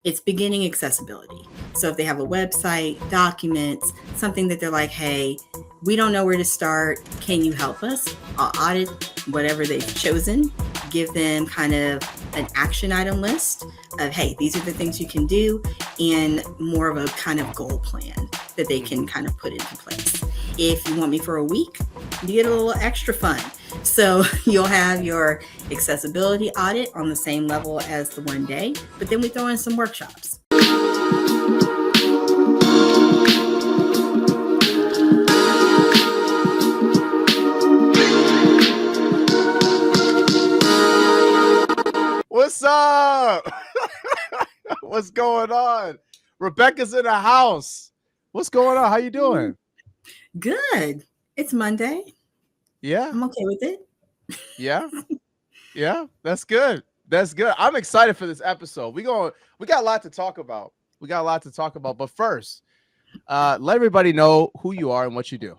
It's beginning accessibility. So if they have a website, documents, something that they're like, hey, we don't know where to start. Can you help us? I'll audit whatever they've chosen, give them kind of an action item list of, hey, these are the things you can do, and more of a kind of goal plan that they can kind of put into place. If you want me for a week, you get a little extra fun. So you'll have your accessibility audit on the same level as the one day, but then we throw in some workshops. What's up? What's going on? Rebecca's in the house. What's going on? How you doing? Good. It's Monday. Yeah. I'm okay with it. Yeah. Yeah. That's good. That's good. I'm excited for this episode. We got a lot to talk about. But first, let everybody know who you are and what you do.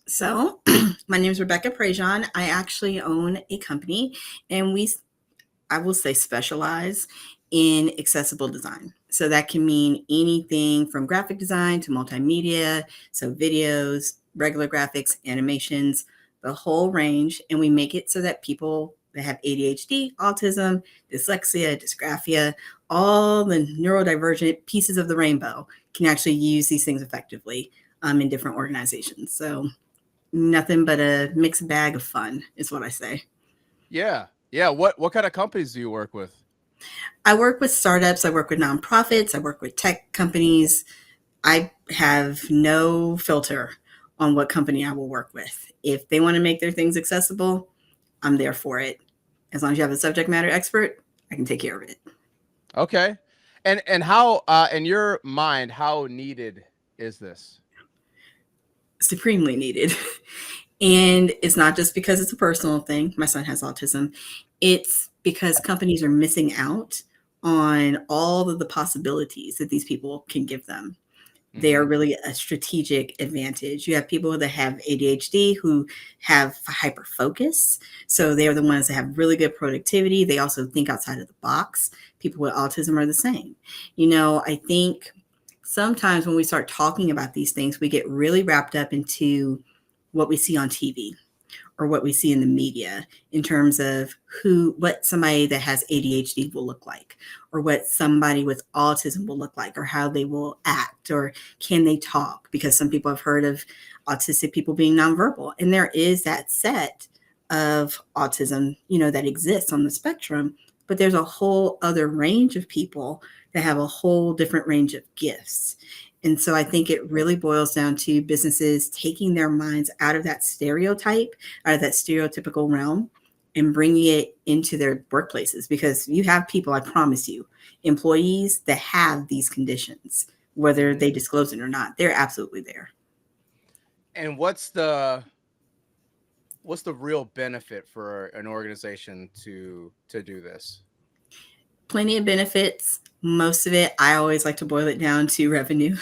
So my name is Rebecca Prejean. I actually own a company, and I will say, specialize in accessible design. So that can mean anything from graphic design to multimedia, so videos, regular graphics, animations, the whole range. And we make it so that people that have ADHD, autism, dyslexia, dysgraphia, all the neurodivergent pieces of the rainbow can actually use these things effectively in different organizations. So nothing but a mixed bag of fun is what I say. Yeah. Yeah. What kind of companies do you work with? I work with startups. I work with nonprofits. I work with tech companies. I have no filter on what company I will work with. If they want to make their things accessible, I'm there for it. As long as you have a subject matter expert, I can take care of it. Okay. And how, in your mind, how needed is this? Supremely needed. And it's not just because it's a personal thing. My son has autism. It's because companies are missing out on all of the possibilities that these people can give them. They are really a strategic advantage. You have people that have ADHD who have hyper focus. So they are the ones that have really good productivity. They also think outside of the box. People with autism are the same. I think sometimes when we start talking about these things, we get really wrapped up into what we see on TV or what we see in the media in terms of what somebody that has ADHD will look like, or what somebody with autism will look like, or how they will act, or can they talk? Because some people have heard of autistic people being nonverbal, and there is that set of autism, that exists on the spectrum, but there's a whole other range of people that have a whole different range of gifts. And so I think it really boils down to businesses taking their minds out of that stereotype, out of that stereotypical realm, and bringing it into their workplaces. Because you have people, I promise you, employees that have these conditions, whether they disclose it or not, they're absolutely there. And what's the real benefit for an organization to do this? Plenty of benefits. Most of it, I always like to boil it down to revenue.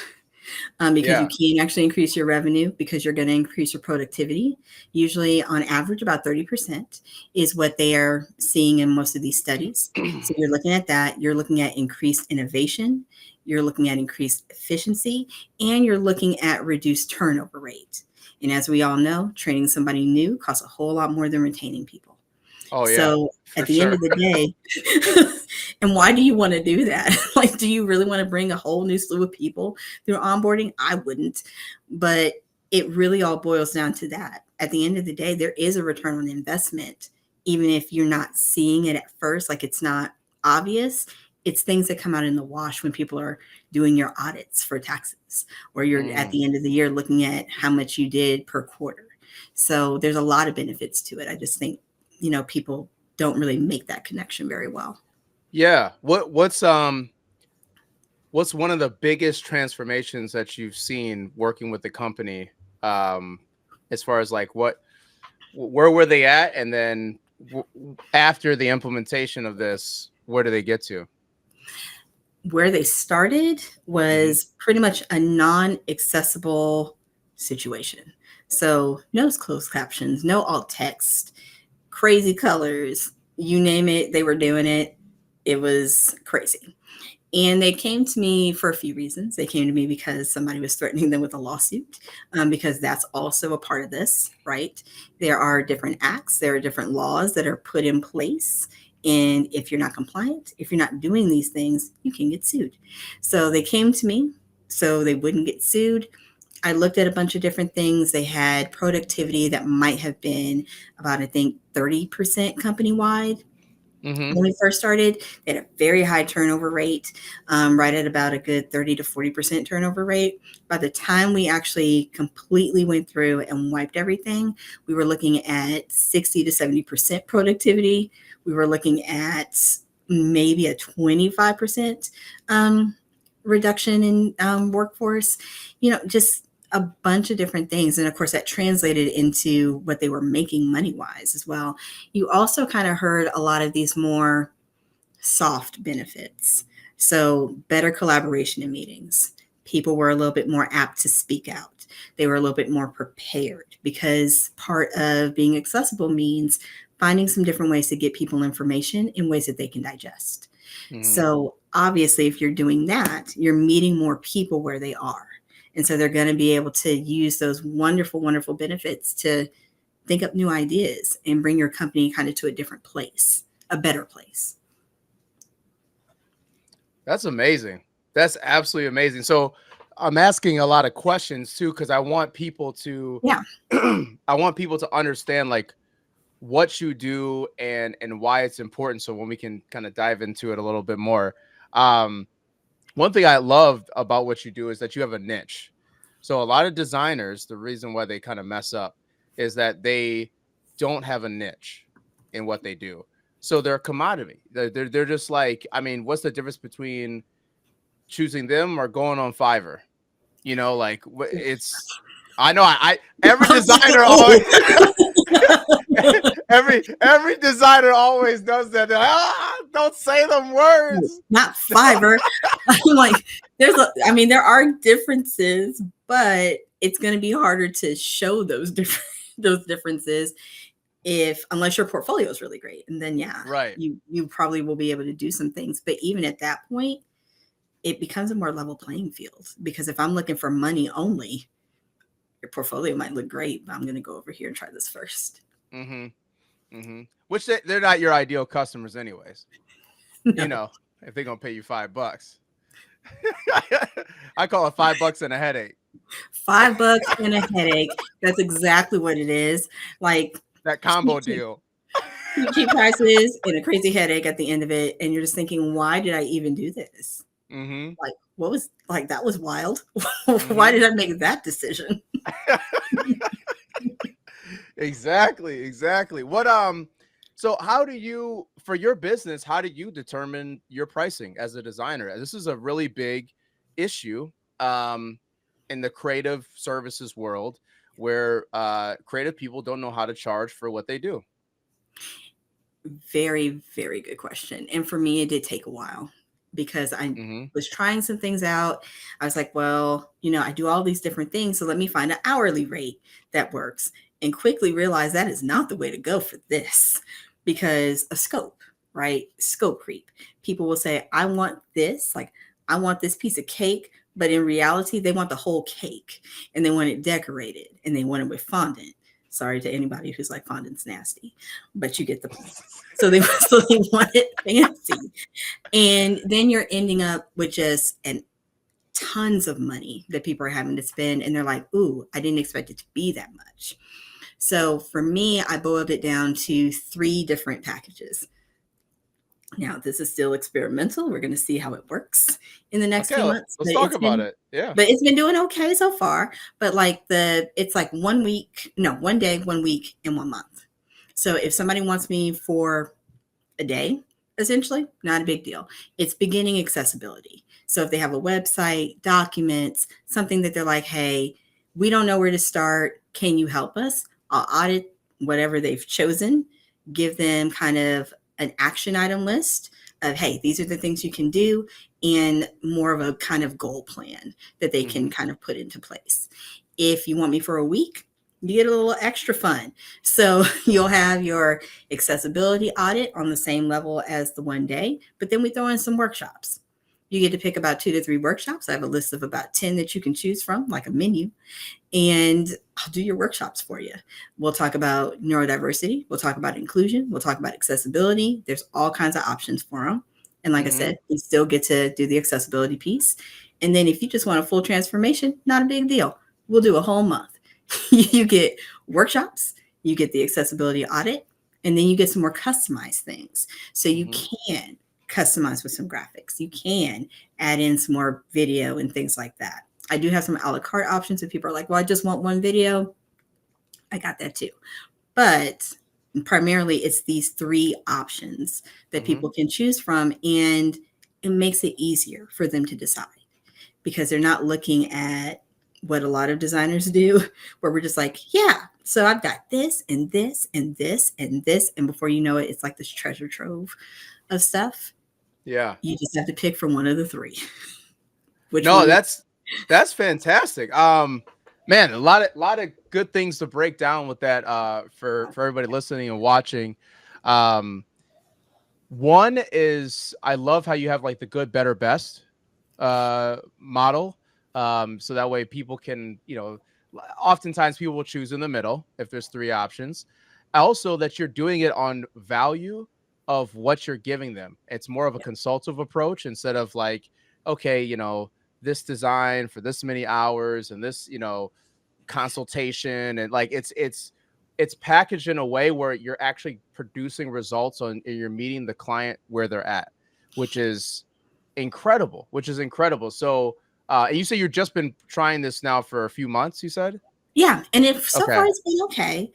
Because you can actually increase your revenue because you're going to increase your productivity. Usually, on average, about 30% is what they are seeing in most of these studies. So you're looking at that. You're looking at increased innovation. You're looking at increased efficiency. And you're looking at reduced turnover rate. And as we all know, training somebody new costs a whole lot more than retaining people. Oh, yeah. So at the end of the day, and why do you want to do that? Like, do you really want to bring a whole new slew of people through onboarding? I wouldn't. But it really all boils down to that. At the end of the day, there is a return on investment, even if you're not seeing it at first, like it's not obvious. It's things that come out in the wash when people are doing your audits for taxes, or you're at the end of the year looking at how much you did per quarter. So there's a lot of benefits to it. I just think, people don't really make that connection very well. Yeah. What's one of the biggest transformations that you've seen working with the company? As far as like where were they at, and then after the implementation of this, where do they get to? Where they started was pretty much a non-accessible situation. So no closed captions, no alt text, crazy colors, you name it, they were doing it. It was crazy. And they came to me for a few reasons. They came to me because somebody was threatening them with a lawsuit, because that's also a part of this, right? There are different acts, there are different laws that are put in place. And if you're not compliant, if you're not doing these things, you can get sued. So they came to me so they wouldn't get sued. I looked at a bunch of different things. They had productivity that might have been about, I think, 30% company wide Mm-hmm. when we first started. They had a very high turnover rate, right at about a good 30 to 40% turnover rate. By the time we actually completely went through and wiped everything, we were looking at 60 to 70% productivity. We were looking at maybe a 25% reduction in workforce, just a bunch of different things. And of course, that translated into what they were making money wise as well. You also kind of heard a lot of these more soft benefits. So, better collaboration in meetings. People were a little bit more apt to speak out. They were a little bit more prepared because part of being accessible means finding some different ways to get people information in ways that they can digest. Mm-hmm. So, obviously, if you're doing that, you're meeting more people where they are. And so they're going to be able to use those wonderful, wonderful benefits to think up new ideas and bring your company kind of to a different place, a better place. That's amazing. That's absolutely amazing. So I'm asking a lot of questions too, because I want people to Yeah. I want people to understand like what you do and why it's important. So when we can kind of dive into it a little bit more. Um, One thing I love about what you do is that you have a niche. So a lot of designers, the reason why they kind of mess up is that they don't have a niche in what they do. So they're a commodity. They're just like, I mean, what's the difference between choosing them or going on Fiverr? Like it's. I know. I every designer always every designer always does that. They're like, don't say them words. Not Fiverr. I'm like, there are differences, but it's going to be harder to show those differences if unless your portfolio is really great, and then yeah, Right. you probably will be able to do some things. But even at that point, it becomes a more level playing field because if I'm looking for money only, your portfolio might look great, but I'm going to go over here and try this first. Mm-hmm. Mm-hmm. Which they're not your ideal customers, anyways. No, If they're gonna pay you $5. I call it $5 and a headache. $5 and a headache. That's exactly what it is. Like That cheap, combo cheap, deal. cheap prices and a crazy headache at the end of it, and you're just thinking, why did I even do this? Mm-hmm. Like, what was like that was wild. Why Mm-hmm. did I make that decision? Exactly. So how do you, for your business, how do you determine your pricing as a designer? This is a really big issue um in the creative services world where creative people don't know how to charge for what they do. Very, very good question. And for me, it did take a while because I Mm-hmm. was trying some things out. I was like, well, I do all these different things. So let me find an hourly rate that works. And quickly realized that is not the way to go for this because a scope, right? Scope creep. People will say, I want this, like, I want this piece of cake. But in reality, they want the whole cake and they want it decorated and they want it with fondant. Sorry to anybody who's like fondant's nasty, but you get the point. So they so they want it fancy, and then you're ending up with just and tons of money that people are having to spend, and they're like, "Ooh, I didn't expect it to be that much." So for me, I boiled it down to 3 different packages. Now, this is still experimental. We're going to see how it works in the next Okay, few months, let's talk about it. Yeah. but it's been doing okay so far. But like it's like 1 week, no, 1 day, 1 week, and 1 month. So if somebody wants me for a day, essentially, not a big deal. It's beginning accessibility. So if they have a website, documents, something that they're like, hey, we don't know where to start. Can you help us? I'll audit whatever they've chosen, give them kind of an action item list of, hey, these are the things you can do, and more of a kind of goal plan that they Mm-hmm. can kind of put into place. If you want me for a week, you get a little extra fun. So you'll have your accessibility audit on the same level as the 1 day, but then we throw in some workshops. You get to pick about 2 to 3 workshops. I have a list of about 10 that you can choose from, like a menu, and I'll do your workshops for you. We'll talk about neurodiversity. We'll talk about inclusion. We'll talk about accessibility. There's all kinds of options for them. And like I Mm-hmm. said, you still get to do the accessibility piece. And then if you just want a full transformation, not a big deal. We'll do a whole month. You get workshops, you get the accessibility audit, and then you get some more customized things. So you Mm-hmm. can customize with some graphics. You can add in some more video and things like that. I do have some a la carte options if people are like, well, I just want one video. I got that too. But primarily, it's these 3 options that Mm-hmm. people can choose from. And it makes it easier for them to decide because they're not looking at what a lot of designers do, where we're just like, yeah, so I've got this and this and this and this. And before you know it, it's like this treasure trove of stuff. Yeah. You just have to pick from one of the 3. Which No, one? that's fantastic. Man, a lot of good things to break down with that for everybody listening and watching. Um One is I love how you have like the good, better, best model. So that way people can, oftentimes people will choose in the middle if there's 3 options. Also, that you're doing it on value of what you're giving them. It's more of a Yeah. consultative approach instead of like, okay, this design for this many hours and this, consultation, and like it's packaged in a way where you're actually producing results on, and you're meeting the client where they're at, which is incredible. So and you say you've just been trying this now for a few months, you said? Yeah, and if so far Okay. it's been okay.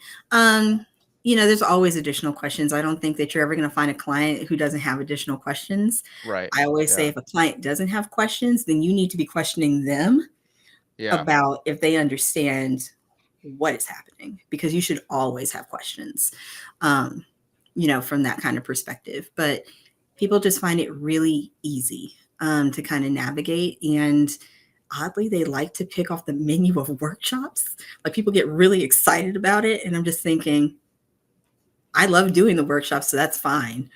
There's always additional questions. I don't think that you're ever going to find a client who doesn't have additional questions. Right. I always say Yeah. if a client doesn't have questions, then you need to be questioning them Yeah. about if they understand what is happening, because you should always have questions, um, from that kind of perspective. But people just find it really easy to kind of navigate. And oddly, they like to pick off the menu of workshops. Like people get really excited about it. And I'm just thinking, I love doing the workshops, so that's fine.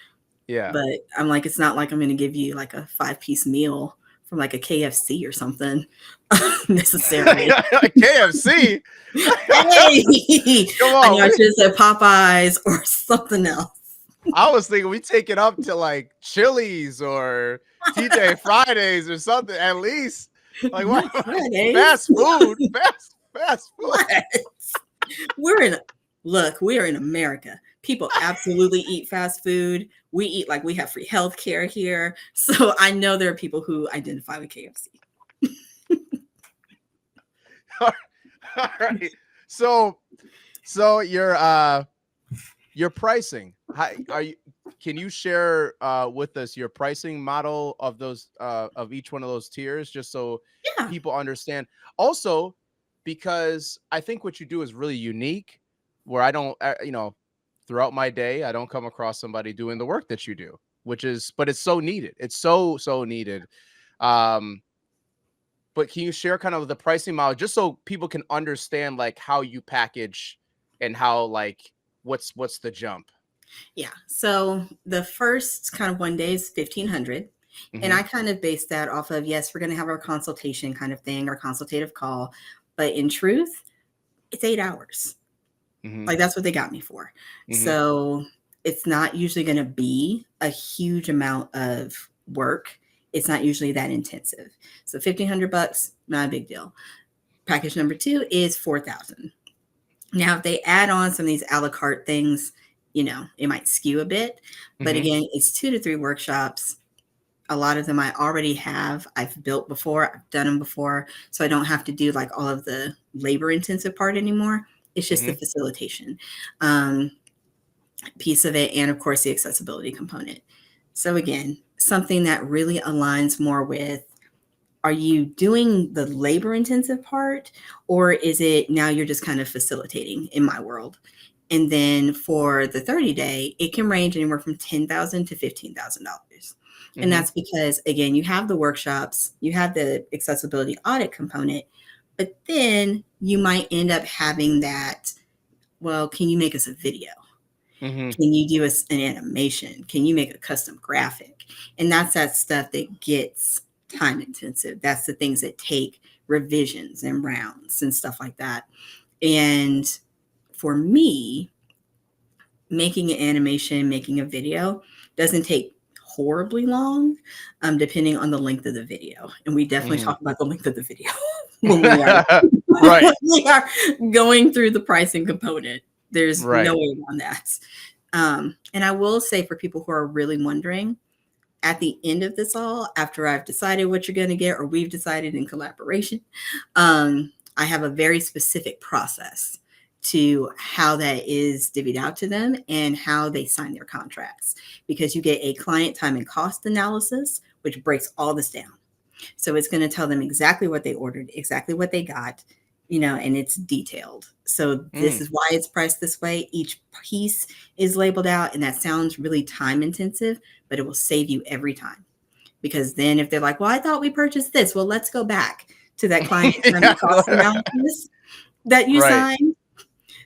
Yeah. But I'm like, it's not like I'm going to give you like a 5-piece meal from like a KFC or something necessarily. KFC. Hey, Come I know on. I should have said Popeyes or something else. I was thinking we take it up to like Chili's or TJ Fridays or something at least. Like what? Not Fridays. Fast food, fast food. What? We're in we are in America. People absolutely eat fast food. We eat like we have free health care here. So I know there are people who identify with KFC. All right. So your pricing. How are you? Can you share with us your pricing model of those of each one of those tiers, just so Yeah. people understand? Also, because I think what you do is really unique, where I don't, throughout my day, I don't come across somebody doing the work that you do, but it's so needed. It's so needed. Um, but can you share kind of the pricing model just so people can understand like how you package and how like what's the jump? Yeah. So the first kind of one day is 1,500. And Mm-hmm. I kind of base that off of, yes, we're going to have our consultation kind of thing, our consultative call. But in truth, it's 8 hours. Mm-hmm. Like that's what they got me for. Mm-hmm. So it's not usually going to be a huge amount of work. It's not usually that intensive. So $1,500, not a big deal. Package number 2 is 4,000. Now, if they add on some of these a la carte things, it might skew a bit. But Mm-hmm. again, it's 2 to 3 workshops. A lot of them I already have. I've built before. I've done them before. So I don't have to do like all of the labor intensive part anymore. It's just the Mm-hmm. facilitation piece of it. And of course, the accessibility component. So again, something that really aligns more with, are you doing the labor intensive part, or is it now you're just kind of facilitating in my world? And then for the 30-day, it can range anywhere from $10,000 to $15,000. And Mm-hmm. that's because, again, you have the workshops, you have the accessibility audit component, but then you might end up having that, well, can you make us a video? Mhm. Can you do an animation? Can you make a custom graphic? And that's that stuff that gets time intensive. That's the things that take revisions and rounds and stuff like that. And for me, making an animation, making a video doesn't take horribly long, depending on the length of the video. And we definitely Mhm. talk about the length of the video when we are Right. when we are going through the pricing component. There's no Right. way around that. And I will say for people who are really wondering, at the end of this all, after I've decided what you're going to get, or we've decided in collaboration, I have a very specific process to how that is divvied out to them and how they sign their contracts. Because you get a client time and cost analysis, which breaks all this down. So it's going to tell them exactly what they ordered, exactly what they got, and it's detailed. So this Mm. is why it's priced this way. Each piece is labeled out, and that sounds really time intensive, but it will save you every time. Because then if they're like, well, I thought we purchased this, well, let's go back to that client time Yeah. and cost analysis that you Right. signed.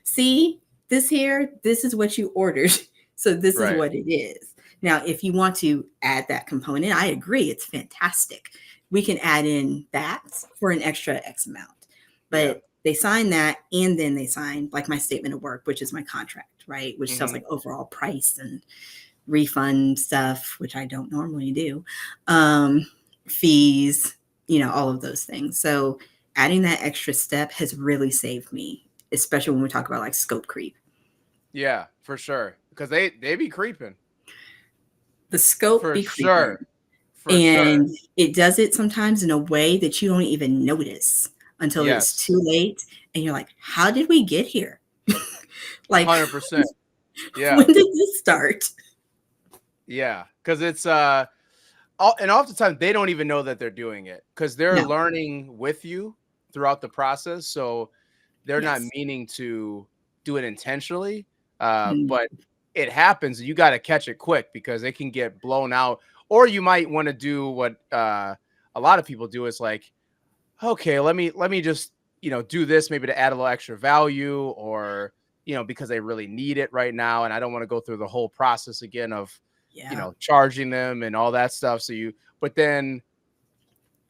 See, this here, this is what you ordered. So this is Right. what it is. Now, if you want to add that component, I agree, it's fantastic. We can add in that for an extra X amount. Yeah. But they sign that, and then they sign like my statement of work, which is my contract, right? Which tells Mhm. like overall price and refund stuff, which I don't normally do, um, fees, all of those things. So adding that extra step has really saved me, especially when we talk about like scope creep. Yeah, for sure. Because they be creeping. The scope For be creeping, sure. For sure. and it does it sometimes in a way that you don't even notice until it's Yes. too late, and you're like, how did we get here? Like, 100%. when Yeah. did this start? Yeah. Because it's and oftentimes they don't even know that they're doing it because they're No. learning with you throughout the process. So they're not Yes. meaning to do it intentionally. Mm, But it happens. You got to catch it quick because it can get blown out. Or you might want to do what a lot of people do is like, okay, let me just do this maybe to add a little extra value, or because they really need it right now, and I don't want to go through the whole process again of yeah. charging them and all that stuff. But then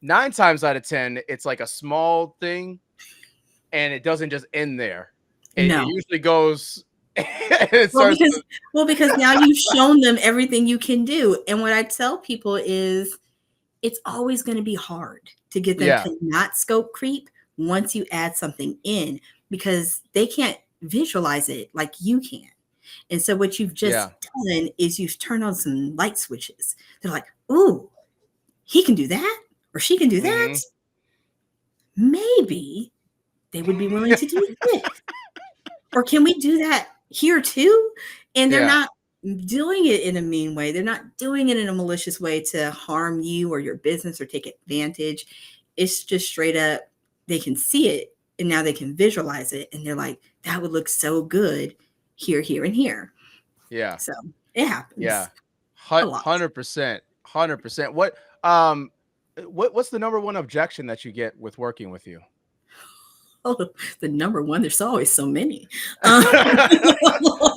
9 times out of 10, it's like a small thing, and it doesn't just end there. It No. usually goes. It Well, starts because to, well, because now you've shown them everything you can do. And what I tell people is it's always going to be hard to get them yeah, to not scope creep once you add something in, because they can't visualize it like you can. And so what you've just yeah, done is you've turned on some light switches. They're like, "Ooh, he can do that, or she can do that. hmm Maybe they would be willing to do this. Or can we do that here too?" And they're yeah, not doing it in a mean way. They're not doing it in a malicious way to harm you or your business or take advantage. It's just straight up, they can see it and now they can visualize it. And they're like, that would look so good here, here, and here. yeah, So it yeah. happens a lot. 100%, 100%. What's the number one objection that you get with working with you? Oh, the number one, there's always so many. Um,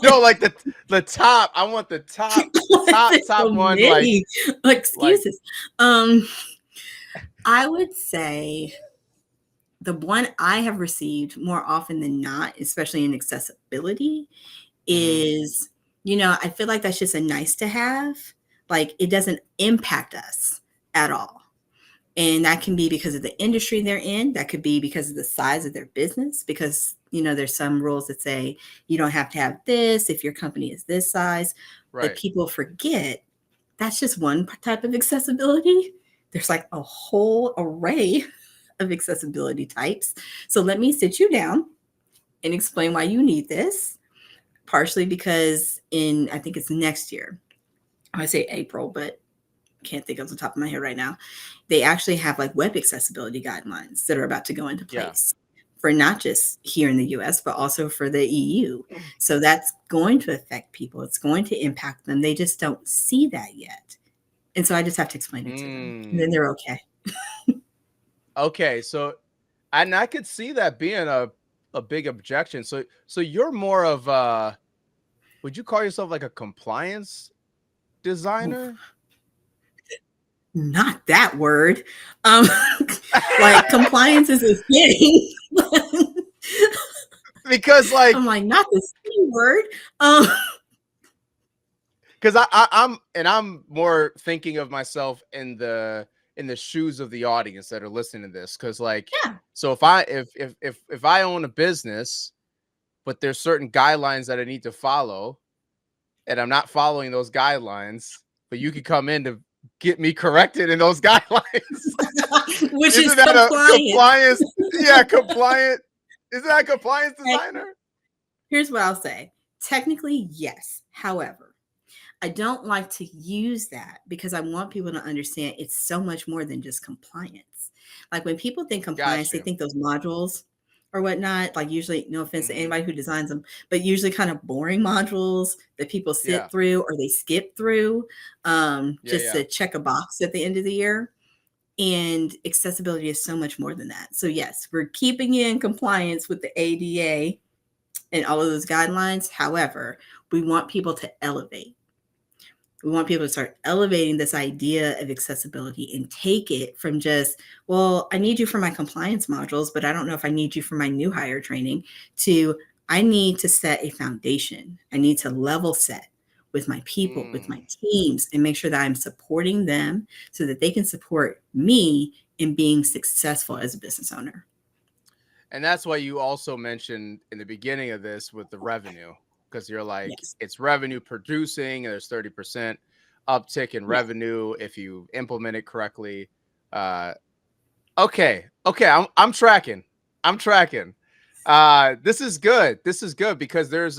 No, like the top. I want the there's so top one. many Like excuses. I would say the one I have received more often than not, especially in accessibility, mhm, is, I feel like that's just a nice to have. Like it doesn't impact us at all. And that can be because of the industry they're in. That could be because of the size of their business, because, there's some rules that say you don't have to have this if your company is this size. But right. people forget that's just one type of accessibility. There's like a whole array of accessibility types. So let me sit you down and explain why you need this. Partially because I think it's next year, I say April, but can't think of the top of my head right now. They actually have like web accessibility guidelines that are about to go into Yeah. place for not just here in the US, but also for the EU. So that's going to affect people. It's going to impact them. They just don't see that yet. And so I just have to explain it to them. And then Mm. they're okay. Okay, so and I could see that being a big objection. So you're more of would you call yourself like a compliance designer? Not that word. Um, like compliance is a thing. Because like I'm like, not the C word. Um, because I'm more thinking of myself in the shoes of the audience that are listening to this. Because like, yeah. so if I own a business, but there's certain guidelines that I need to follow, and I'm not following those guidelines, but you could come in to get me corrected in those guidelines. Which is Isn't that a compliance. compliance? Yeah, compliant. Isn't that a compliance Okay, designer? here's what I'll say. Technically, yes. However, I don't like to use that because I want people to understand it's so much more than just compliance. Like when people think compliance, Got they you. think those modules or whatnot, like usually, no offense to Mm-hmm. anybody who designs them, but usually kind of boring modules that people Yeah. sit through or they skip through Yeah. just Yeah. to check a box at the end of the year. And accessibility is so much more than that. So, yes, we're keeping you in compliance with the ADA and all of those guidelines. However, we want people to elevate. We want people to start elevating this idea of accessibility and take it from just, well, I need you for my compliance modules, but I don't know if I need you for my new hire training, to I need to set a foundation. I need to level set with my people, with Mm. my teams, and make sure that I'm supporting them so that they can support me in being successful as a business owner. And that's why you also mentioned in the beginning of this with the revenue, because you're like, Yes. it's revenue producing, and there's 30% uptick in Yeah. revenue if you implement it correctly. Uh, okay, I'm tracking. I'm tracking. This is good. This is good because there's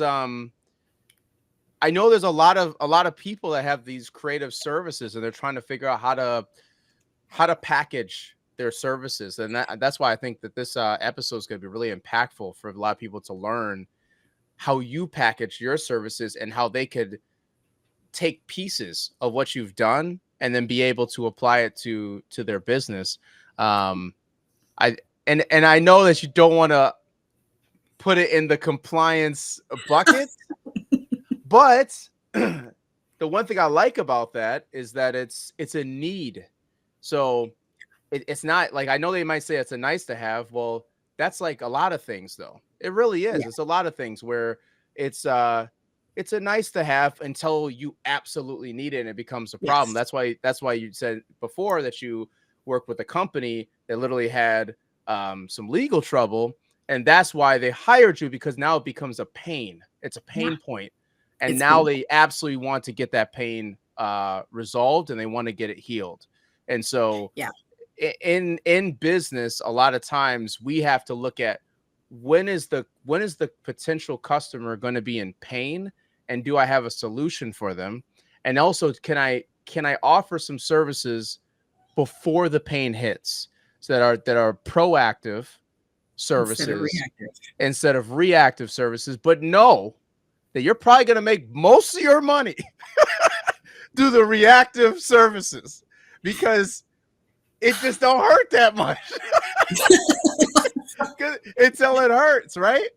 I know there's a lot of people that have these creative services and they're trying to figure out how to package their services, and that's why I think that this episode is going to be really impactful for a lot of people to learn how you package your services and how they could take pieces of what you've done and then be able to apply it to their business. I and I know that you don't want to put it in the compliance bucket, but the one thing I like about that is that it's a need. So it's not like, I know they might say it's a nice to have. Well, that's like a lot of things though. It really is. Yeah. It's a lot of things where it's it's a nice to have until you absolutely need it and it becomes a problem. Yes. That's why you said before that you worked with a company that literally had some legal trouble, and that's why they hired you, because now it becomes a pain. It's a Yeah. pain point. And It's now painful. they absolutely want to get that pain resolved, and they want to get it healed. And so Yeah. in business, a lot of times we have to look at when is the potential customer going to be in pain, and do I have a solution for them, and also can I offer some services before the pain hits, so that are proactive Instead of services reactive. instead of reactive services, but know that you're probably going to make most of your money do the reactive services, because it just don't hurt that much until it hurts, right?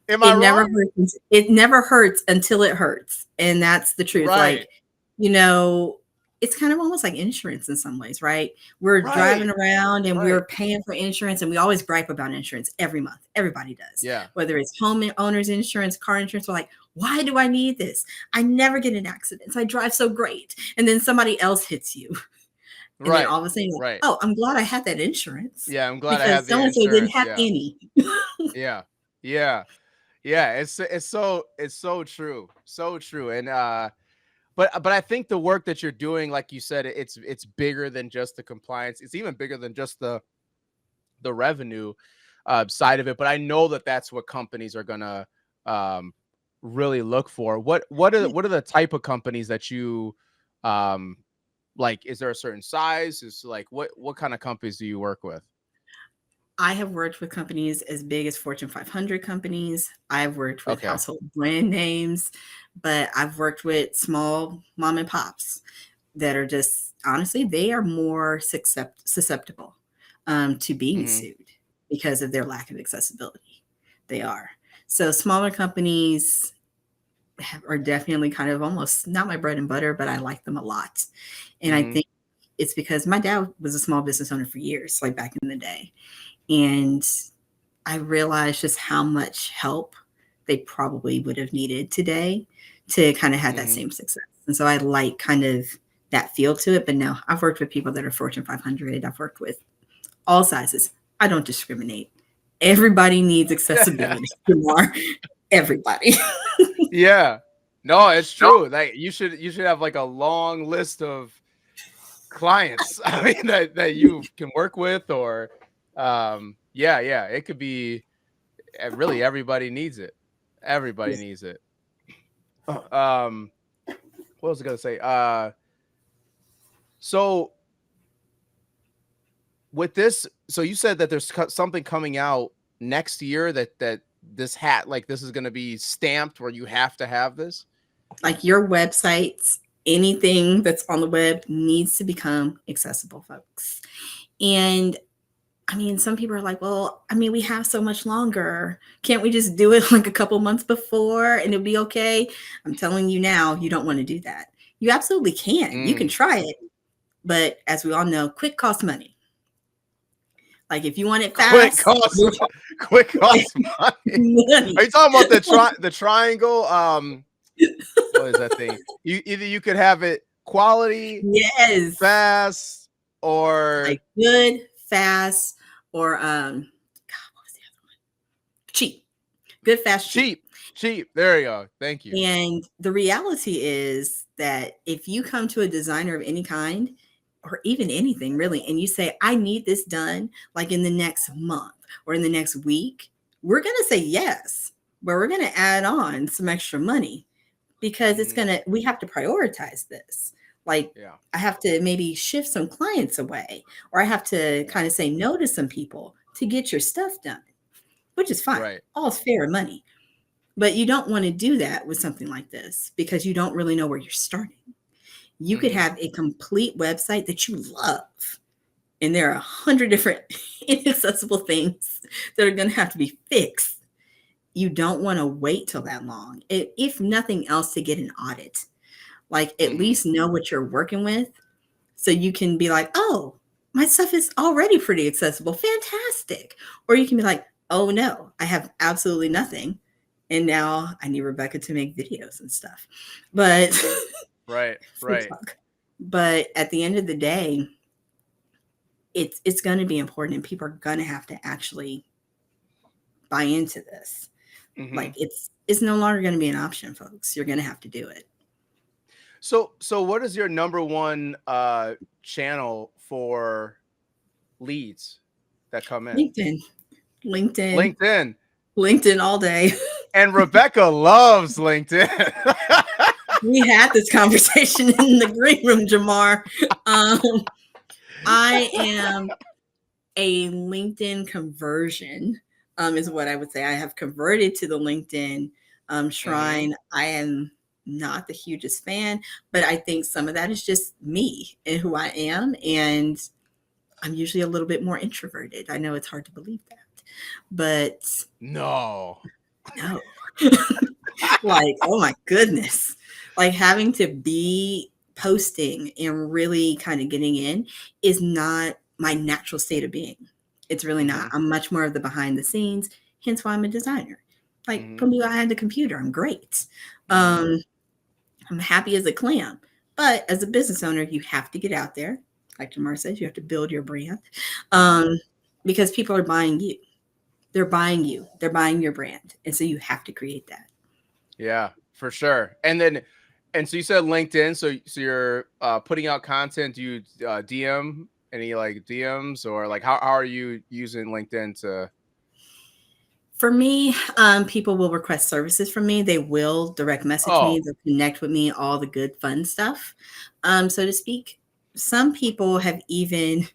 Am I It never wrong? hurts. It never hurts until it hurts, and that's the truth. Right, Like, you know, it's kind of almost like insurance in some ways, right? We're driving right, around and right. we're paying for insurance, and we always gripe about insurance every month. Everybody does. Yeah, Whether it's home owners insurance, car insurance, we're like, why do I need this? I never get in accidents. I drive so great. And then somebody else hits you. And then right, all of a sudden, you're like, right. oh, I'm glad I had that insurance Yeah, I'm glad I because have the so and so didn't insurance. have Yeah, any. yeah, yeah, yeah. It's so true, so true. And but I think the work that you're doing, like you said, it's bigger than just the compliance. It's even bigger than just the revenue side of it. But I know that that's what companies are gonna um, really look for. What are the type of companies that you um, like? Is there a certain size? Is like what kind of companies do you work with? I have worked with companies as big as Fortune 500 companies. I've worked with Okay. household brand names, but I've worked with small mom and pops that are just honestly, they are more susceptible to being Hmm. sued because of their lack of accessibility. They are. So smaller companies, are definitely kind of almost not my bread and butter, but I like them a lot. And I Mm-hmm. think it's because my dad was a small business owner for years, like back in the day. And I realized just how much help they probably would have needed today to kind of have that Mm-hmm. same success. And so I like kind of that feel to it. But no, I've worked with people that are Fortune 500. I've worked with all sizes. I don't discriminate. Everybody needs accessibility. More, everybody. Yeah. No, it's true. Like you should have like a long list of clients. I mean that you can work with, or yeah, yeah. It could be really everybody needs it. Everybody Yes. needs it. Um what was I gonna say? So with this, so you said that there's something coming out next year that this hat, like this is gonna be stamped where you have to have this. Like your websites, anything that's on the web needs to become accessible, folks. And I mean, some people are like, well, I mean, we have so much longer. Can't we just do it like a couple months before and it'll be okay? I'm telling you now, you don't want to do that. You absolutely can. You can Mm. try it. But as we all know, quick costs money. Like if you want it Quick fast, cost, quick cost money. money. Are you talking about the triangle? What is that thing? You either you could have it quality, Yes. fast, or Like good, fast, or God, what was the other one? Cheap. Good, fast, cheap. cheap. Cheap. There you go. Thank you. And the reality is that if you come to a designer of any kind, or even anything really, and you say, I need this done like in the next month or in the next week, we're going to say yes, but we're going to add on some extra money because Mhm. we have to prioritize this. Like, Yeah. I have to maybe shift some clients away, or I have to Yeah. kind of say no to some people to get your stuff done, which is fine. Right. All's fair money. But you don't want to do that with something like this because you don't really know where you're starting. You could Mhm. have a complete website that you love, and there are 100 different inaccessible things that are going to have to be fixed. You don't want to wait till that long, if nothing else, to get an audit. Like, at Mhm. least know what you're working with so you can be like, oh, my stuff is already pretty accessible. Fantastic. Or you can be like, oh no, I have absolutely nothing. And now I need Rebecca to make videos and stuff. But Right. Right. free Right. talk. But at the end of the day, it's going to be important, and people are going to have to actually buy into this. Like, Mhm. it's no longer going to be an option, folks. You're going to have to do it. So what is your number one channel for leads that come in? LinkedIn, LinkedIn, LinkedIn. LinkedIn all day. And Rebecca loves LinkedIn. We had this conversation in the green room, Jamar. Um, I am a LinkedIn conversion, is what I would say. I have converted to the LinkedIn Mhm. shrine. I am not the hugest fan, but I think some of that is just me and who I am. And I'm usually a little bit more introverted. I know it's hard to believe that, but No. no. Like, oh my goodness. Like, having to be posting and really kind of getting in is not my natural state of being. It's really not. Mhm. I'm much more of the behind the scenes, hence why I'm a designer. Like, Mhm. put me behind the computer. I'm great. Mhm. I'm happy as a clam. But as a business owner, you have to get out there. Like Jamar says, you have to build your brand, Mhm. um, because people are buying you. They're buying you. They're buying your brand. And so you have to create that. Yeah, for sure. And so you said LinkedIn. So you're putting out content. Do you DM any like DMs, or like how are you using LinkedIn to? For me, people will request services from me. They will direct message me. Oh. They'll connect with me, all the good, fun stuff, so to speak. Some people have even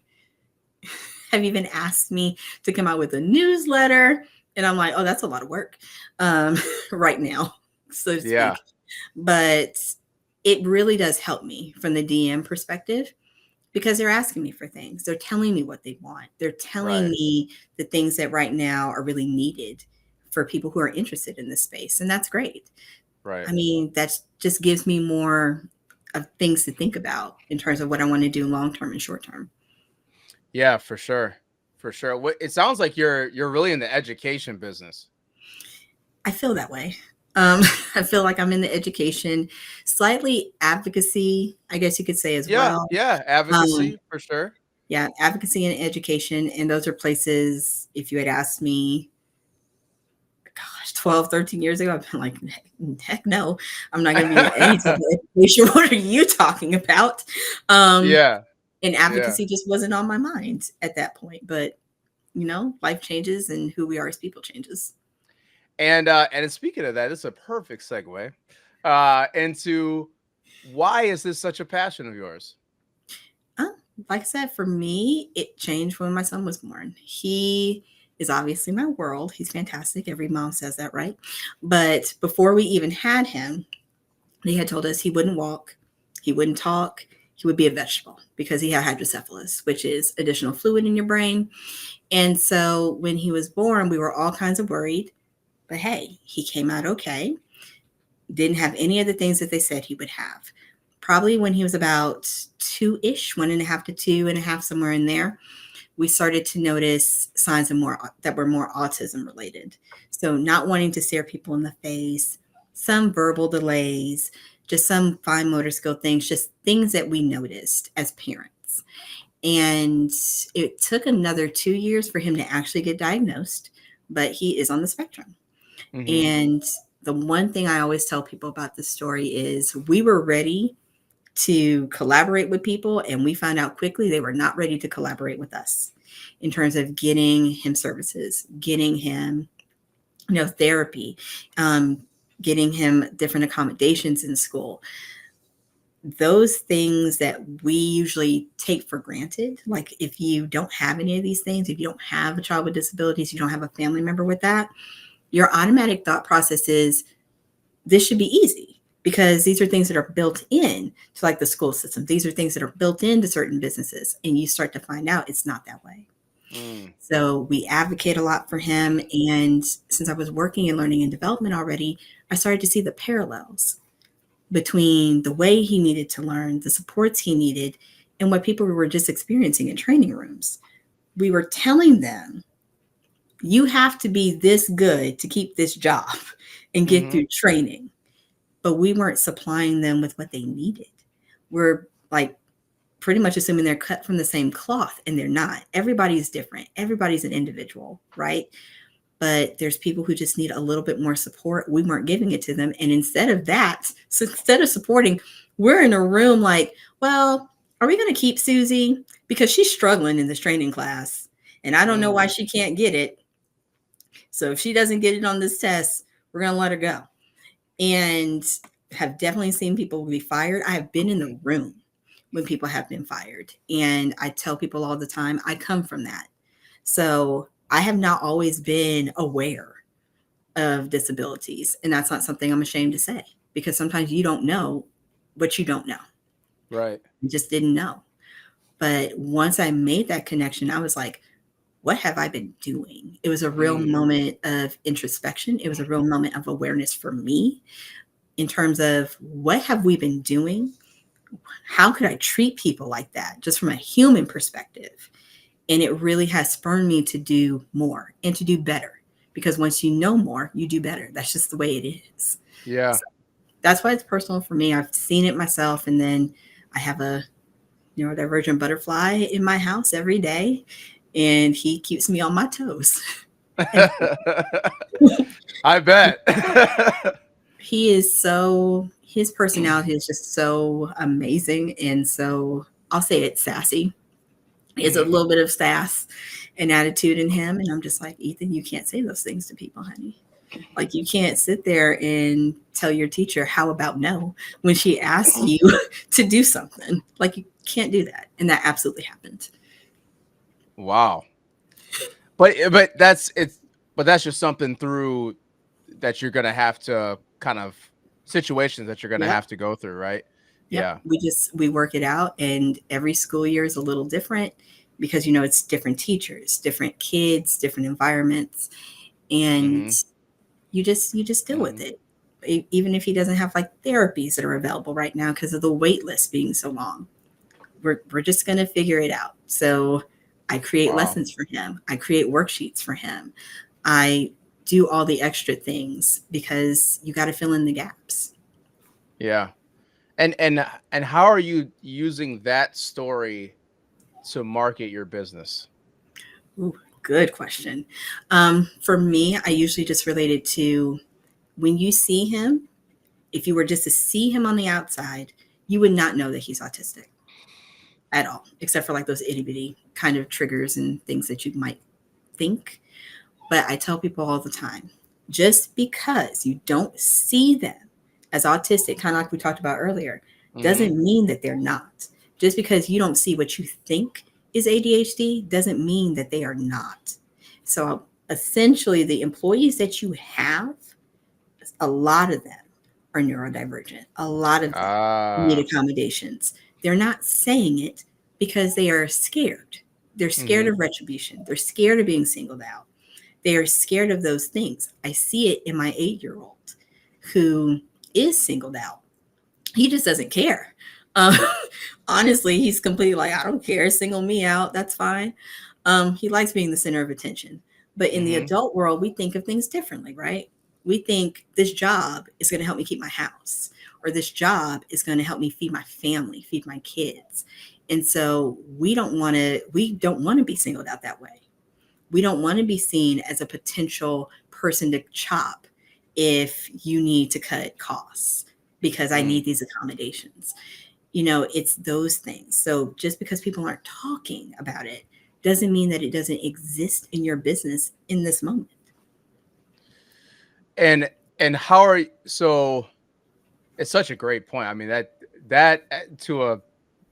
asked me to come out with a newsletter, and I'm like, oh, that's a lot of work, right now, so to Yeah. speak. But it really does help me from the DM perspective because they're asking me for things. They're telling me what they want. They're telling Right. me the things that right now are really needed for people who are interested in this space. And that's great. Right. I mean, that just gives me more of things to think about in terms of what I want to do long term and short term. Yeah, for sure. For sure. What it sounds like you're really in the education business. I feel that way. I feel like I'm in the education, slightly advocacy, I guess you could say as Yeah, well. yeah, Um, advocacy for sure. yeah, advocacy and education. And those are places, if you had asked me, gosh, 12, 13 years ago, I've been like, heck no, I'm not going to be in any type of education. What are you talking about? Um, Yeah, and yeah. advocacy just wasn't on my mind at that point. But, life changes and who we are as people changes. And speaking of that, it's a perfect segue into why is this such a passion of yours? Uh, like I said, for me, it changed when my son was born. He is obviously my world. He's fantastic. Every mom says that, right? But before we even had him, they had told us he wouldn't walk, he wouldn't talk, he would be a vegetable because he had hydrocephalus, which is additional fluid in your brain. And so when he was born, we were all kinds of worried. But hey, he came out okay. Didn't have any of the things that they said he would have. Probably when he was about two ish, 1.5 to 2.5, somewhere in there, we started to notice signs of more that were more autism related. So not wanting to stare people in the face, some verbal delays, just some fine motor skill things, just things that we noticed as parents. And it took another 2 years for him to actually get diagnosed, but he is on the spectrum. Hmm. And the one thing I always tell people about this story is we were ready to collaborate with people, and we found out quickly they were not ready to collaborate with us in terms of getting him services, getting him, therapy, um, getting him different accommodations in school. Those things that we usually take for granted, like if you don't have any of these things, if you don't have a child with disabilities, you don't have a family member with that, your automatic thought process is this should be easy because these are things that are built in to like the school system. These are things that are built into certain businesses. And you start to find out it's not that way. Mm, So we advocate a lot for him. And since I was working in learning and development already, I started to see the parallels between the way he needed to learn, the supports he needed, and what people were just experiencing in training rooms. We were telling them, you have to be this good to keep this job and get hmm. through training, but we weren't supplying them with what they needed. We're like pretty much assuming they're cut from the same cloth, and they're not. Everybody's different. Everybody's an individual, right? But there's people who just need a little bit more support. We weren't giving it to them. And instead of that, so instead of supporting, we're in a room like, well, are we going to keep Susie? Because she's struggling in this training class. And I don't know why Mm, she can't get it. So if she doesn't get it on this test, we're going to let her go. And have definitely seen people be fired. I have been in the room when people have been fired. And I tell people all the time, I come from that. So I have not always been aware of disabilities. And that's not something I'm ashamed to say because sometimes you don't know what you don't know. right. You just didn't know. But once I made that connection, I was like, what have I been doing? It was a real Mm, moment of introspection. It was a real moment of awareness for me in terms of what have we been doing? How could I treat people like that just from a human perspective? And it really has spurred me to do more and to do better because once you know more, you do better. That's just the way it is. yeah. So that's why it's personal for me. I've seen it myself. And then I have a neurodivergent butterfly in my house every day, and he keeps me on my toes. And I bet. he is so, his personality is just so amazing. And so I'll say it's sassy. Is a Hmm. little bit of sass and attitude in him. And I'm just like, Ethan, you can't say those things to people, honey. Like, you can't sit there and tell your teacher, how about no, when she asks you to do something. Like, you can't do that. And that absolutely happened. Wow. But that's it's but that's just something through that you're gonna have to kind of situations that you're gonna Yep. have to go through, right? Yep. Yeah. We work it out. And every school year is a little different because, it's different teachers, different kids, different environments. And Hmm. you just deal with Hmm. it. even if he doesn't have like therapies that are available right now because of the wait list being so long. We're just going to figure it out. So I create Wow. lessons for him. I create worksheets for him. I do all the extra things because you got to fill in the gaps. Yeah. And how are you using that story to market your business? Ooh, good question. For me, I usually just relate it to when you see him, if you were just to see him on the outside, you would not know that he's autistic at all, except for like those itty bitty kind of triggers and things that you might think. But I tell people all the time, just because you don't see them as autistic, kind of like we talked about earlier, Hmm. doesn't mean that they're not. Just because you don't see what you think is ADHD doesn't mean that they are not. So essentially, the employees that you have, a lot of them are neurodivergent. A lot of them need Ah. accommodations. They're not saying it because they are scared. They're scared Hmm. of retribution. They're scared of being singled out. They are scared of those things. I see it in my 8-year-old who is singled out. He just doesn't care. Um, Honestly, he's completely like, I don't care. Single me out. That's fine. He likes being the center of attention. But in the Hmm. adult world, we think of things differently, right? We think this job is going to help me keep my house, or this job is going to help me feed my family, feed my kids. And so we don't want to be singled out that way. We don't want to be seen as a potential person to chop if you need to cut costs because I Mm. need these accommodations. It's those things. So just because people aren't talking about it doesn't mean that it doesn't exist in your business in this moment. And how are so it's such a great point. I mean that to a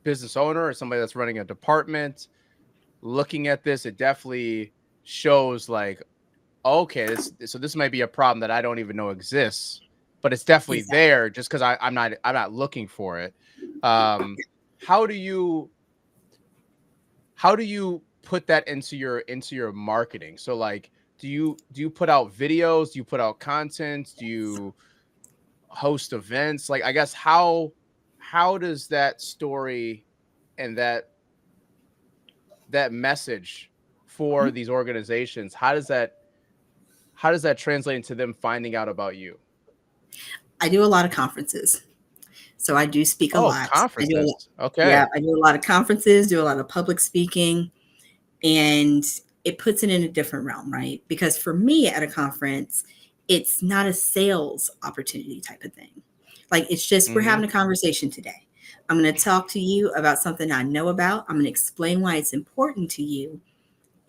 business owner or somebody that's running a department looking at this, it definitely shows like, okay, this might be a problem that I don't even know exists, but it's definitely Exactly. there just because I'm not looking for it. Um, how do you put that into your marketing? So like, do you put out videos? Do you put out content? Do you host events? Like, I guess how does that story and that message for these organizations, how does that translate into them finding out about you? I do a lot of conferences. So I do speak a Oh, lot. I do a lot. conferences. Yeah, Okay. I do a lot of conferences, do a lot of public speaking, and it puts it in a different realm, right? Because for me at a conference, it's not a sales opportunity type of thing. Like it's just we're Mhm. having a conversation today. I'm going to talk to you about something I know about. I'm going to explain why it's important to you.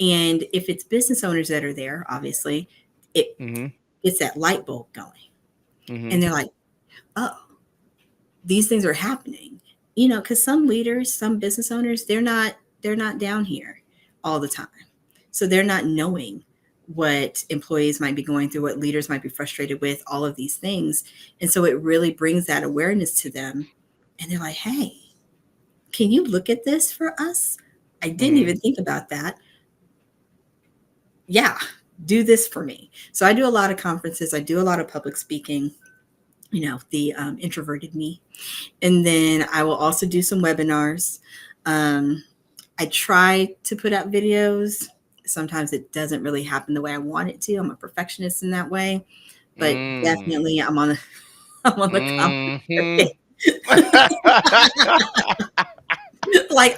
And if it's business owners that are there, obviously, it Mhm. gets that light bulb going. And Mhm. they're like, oh, these things are happening. Because some leaders, some business owners, they're not down here all the time. So they're not knowing what employees might be going through, what leaders might be frustrated with, all of these things. And so it really brings that awareness to them. And they're like, hey, can you look at this for us? I didn't Mhm. even think about that. Yeah, do this for me. So I do a lot of conferences, I do a lot of public speaking, the introverted me. And then I will also do some webinars. Um, I try to put out videos. Sometimes it doesn't really happen the way I want it to. I'm a perfectionist in that way, but Mm. definitely I'm on the I'm on the conference Mhm. circuit. Like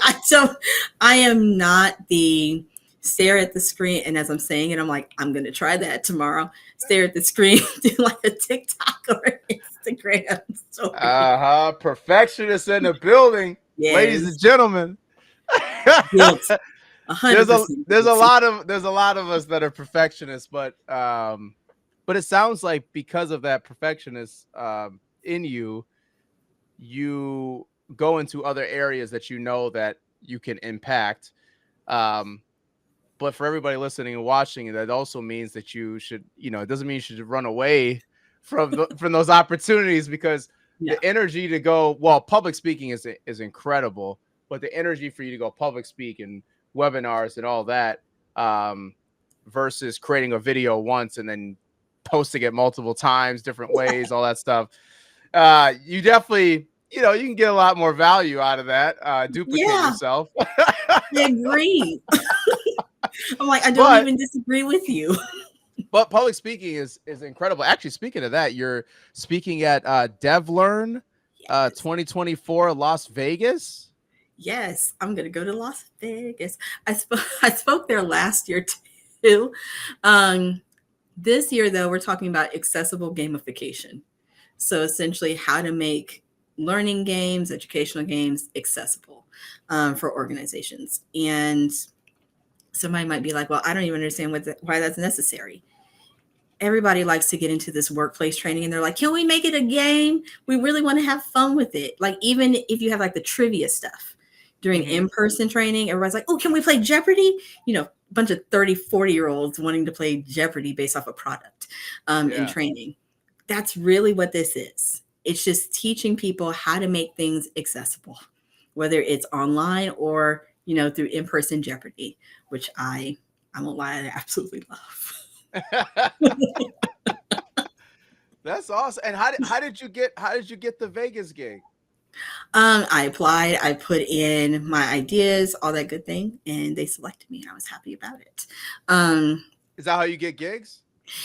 I am not the stare at the screen and as I'm saying it, I'm like, I'm gonna try that tomorrow. Stare at the screen, do like a TikTok or Instagram story. Uh-huh. Perfectionists in the building, ladies and Yes. gentlemen. Guilty. there's a 100% guilty. there's a lot of us that are perfectionists, but it sounds like because of that perfectionist in you, you go into other areas that you know that you can impact. Um, but for everybody listening and watching, that also means that you should, it doesn't mean you should run away from those opportunities because No. the energy to go, well, public speaking is incredible, but the energy for you to go public speak and webinars and all that, versus creating a video once and then posting it multiple times, different ways, all that stuff. You definitely, you know, you can get a lot more value out of that. Duplicate Yeah, yourself. I agree. I'm like, I don't but even disagree with you. but public speaking is incredible. Actually, speaking of that, you're speaking at DevLearn Yes. 2024 Las Vegas. Yes, I'm gonna go to Las Vegas. I spoke there last year too. Um, this year though, we're talking about accessible gamification. So essentially, how to make learning games, educational games accessible for organizations. And somebody might be like, "Well, I don't even understand why that's necessary." Everybody likes to get into this workplace training and they're like, can we make it a game? We really want to have fun with it. Like, even if you have like the trivia stuff during Mm-hmm. in-person training, everybody's like, oh, can we play Jeopardy? You know, a bunch of 30, 40-year-olds wanting to play Jeopardy based off a product in Yeah. training. That's really what this is. It's just teaching people how to make things accessible, whether it's online or, you know, through in-person Jeopardy, which I won't lie, I absolutely love. That's awesome. And how did you get the Vegas gig? I applied, I put in my ideas, all that good thing, and they selected me, and I was happy about it. Is that how you get gigs?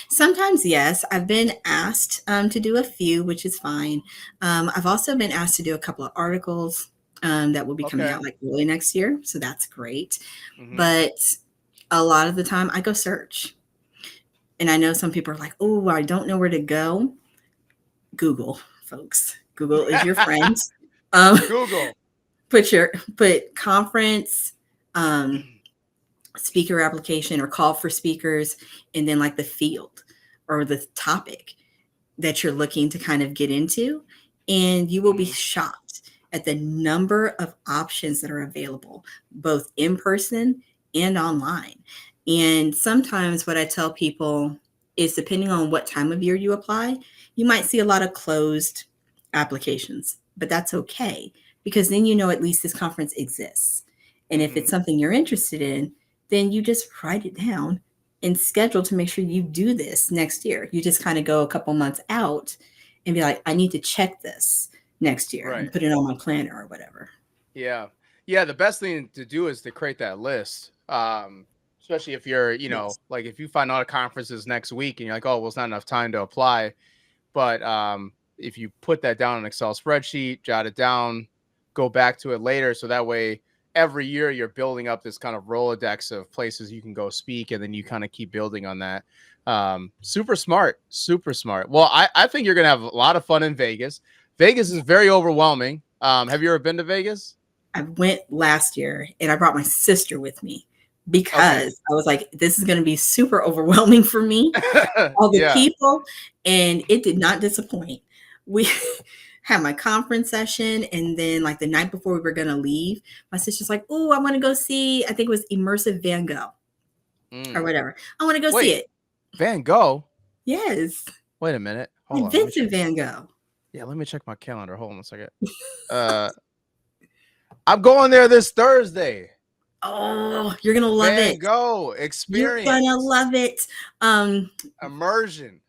Sometimes, yes, I've been asked to do a few, which is fine. I've also been asked to do a couple of articles that will be coming Okay. out like early next year, so that's great. Mm-hmm. But a lot of the time, I go search, and I know some people are like, "Oh, I don't know where to go." Google, folks. Google is your friend. Um, Google. put conference, speaker application or call for speakers, and then like the field or the topic that you're looking to kind of get into, and you will be Mm-hmm. shocked at the number of options that are available both in person and online. And sometimes what I tell people is, depending on what time of year you apply, you might see a lot of closed applications, but that's okay, because then you know at least this conference exists. And if Mm-hmm. it's something you're interested in, then you just write it down and schedule to make sure you do this next year. You just kind of go a couple months out and be like, I need to check this next year Right. and put it on my planner or whatever. Yeah. Yeah. The best thing to do is to create that list. Especially if you're, you know, Yes. like if you find out conferences next week and you're like, oh, well, it's not enough time to apply. But if you put that down in an Excel spreadsheet, jot it down, go back to it later. So that way, every year you're building up this kind of Rolodex of places you can go speak, and then you kind of keep building on that. Super smart, super smart. Well, I think you're going to have a lot of fun in Vegas. Vegas is very overwhelming. Have you ever been to Vegas? I went last year and I brought my sister with me Okay. because I was like, this is going to be super overwhelming for me, all the Yeah. people, and it did not disappoint. We had my conference session, and then like the night before we were going to leave, my sister's like, oh, I want to go see, I think it was Immersive Van Gogh or Mm. whatever. I want to go see Wait, it. Van Gogh? Yes. Wait a minute. Hold Like on. Let me check. Vincent Van Gogh. Yeah, let me check my calendar. Hold on a second. I'm going there this Thursday. Oh, you're gonna love Van it. Gogh You're gonna experience. love it. Immersion.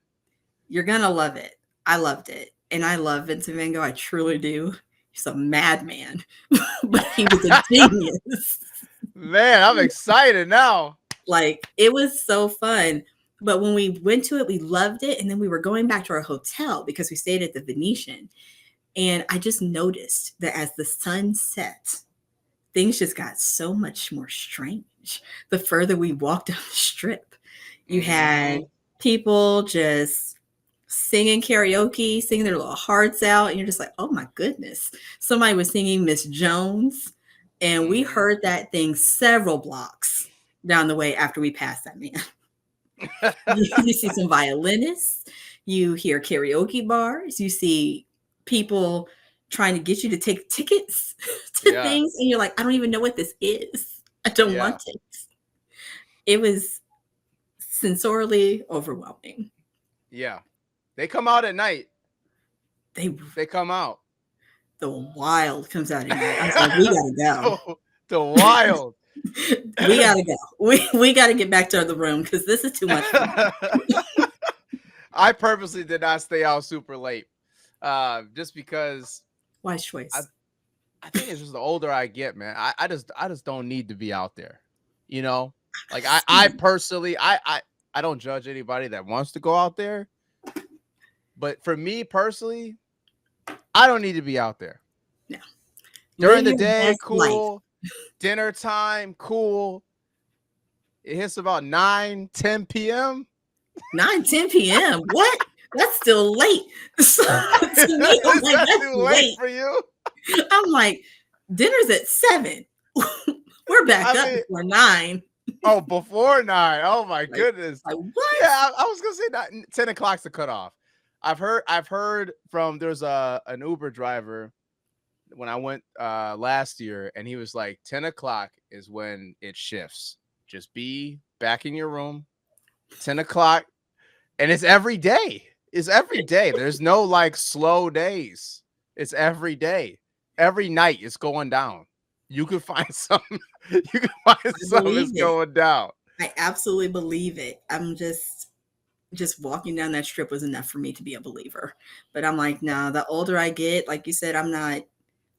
You're gonna love it. I loved it. And I love Vincent Van Gogh. I truly do. He's a madman, but he was a genius. Man, I'm excited now. Like, it was so fun. But when we went to it, we loved it. And then we were going back to our hotel because we stayed at the Venetian. And I just noticed that as the sun set, things just got so much more strange. The further we walked down the strip, you had people just singing karaoke, singing their little hearts out. And you're just like, oh my goodness. Somebody was singing Miss Jones. And we heard that thing several blocks down the way after we passed that man. You see some violinists, you hear karaoke bars, you see people trying to get you to take tickets to Yeah. things, and you're like, I don't even know what this is. I don't Yeah. want it. It was sensorially overwhelming. Yeah. They come out at night. They come out. The wild comes out at night. I was like, we gotta go. The wild. We gotta go. We gotta get back to the room because this is too much fun. I purposely did not stay out super late, just because Wise I choice. I think it's just the older I get, man. I just don't need to be out there. You know, like I Same. personally I don't judge anybody that wants to go out there, but for me personally, I don't need to be out there. No. During Live the your day, best life. cool. Dinner time, cool. It hits about 9, 10 p.m. 9, 10 p.m. What? That's still late. So to me, I'm Is like, that that's too late late. for you? I'm like, dinner's at 7. We're back I up mean, before 9. oh, before 9. Oh my Like, goodness. what? Yeah, I was gonna say that 10 o'clock's the cutoff. I've heard from there's an Uber driver when I went last year, and he was like 10 o'clock is when it shifts. Just be back in your room, 10 o'clock, and it's every day. It's every day. There's no like slow days. It's every day. Every night it's going down. You can find something. You can find I something believe that's it. going down. I absolutely believe it. I'm just walking down that strip was enough for me to be a believer. But I'm like, no, the older I get, like you said, I'm not.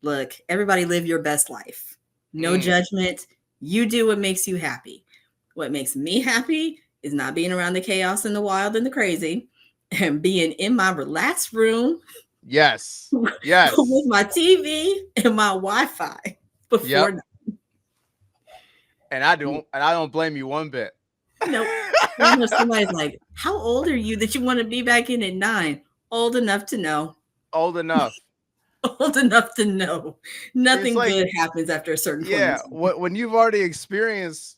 Look, everybody live your best life. No Mm, judgment. You do what makes you happy. What makes me happy is not being around the chaos and the wild and the crazy and being in my relaxed room yes. with Yes. my TV and my Wi-Fi before Yep. And I don't blame you one bit. nope. You know, somebody's like, how old are you that you want to be back in at 9? Old enough to know. Old enough. Old enough to know. It's Nothing like, good happens after a certain point in yeah, time. when you've already experienced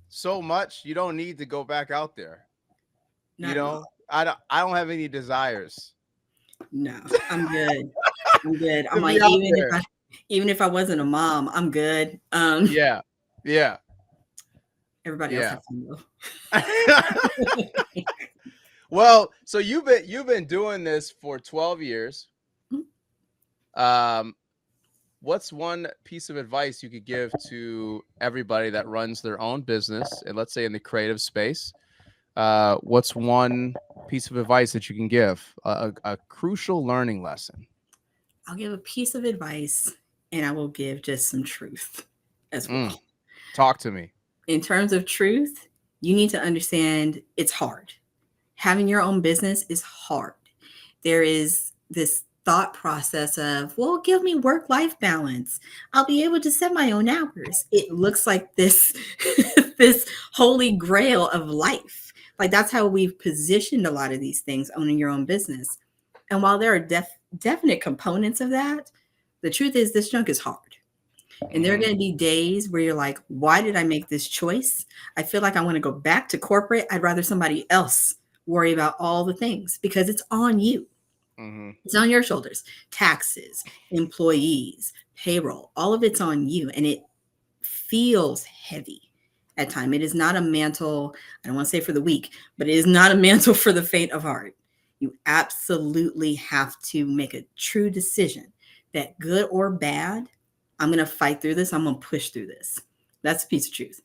so much, you don't need to go back out there. You Not at know, all. I don't have any desires No, I'm good. I'm good. I'm to be like, out there. even if I wasn't a mom, I'm good. Yeah. Yeah. Everybody else Yeah. have fun though. Well, so you've been doing this for 12 years. Um, what's one piece of advice you could give to everybody that runs their own business, and let's say in the creative space? What's one piece of advice that you can give? A crucial learning lesson. I'll give a piece of advice and I will give just some truth as Mm, well. talk to me. In terms of truth, you need to understand it's hard. Having your own business is hard. There is this thought process of, well, give me work life balance. I'll be able to set my own hours. It looks like this this holy grail of life. Like that's how we've positioned a lot of these things, owning your own business. And while there are definite components of that, the truth is this junk is hard. And there are Hmm. going to be days where you're like, why did I make this choice? I feel like I want to go back to corporate. I'd rather somebody else worry about all the things because it's on you. Hmm. It's on your shoulders. Taxes, employees, payroll, all of it's on you. And it feels heavy at time. It is not a mantle, I don't want to say for the weak, but it is not a mantle for the faint of heart. You absolutely have to make a true decision that good or bad, I'm going to fight through this. I'm going to push through this. That's a piece of truth.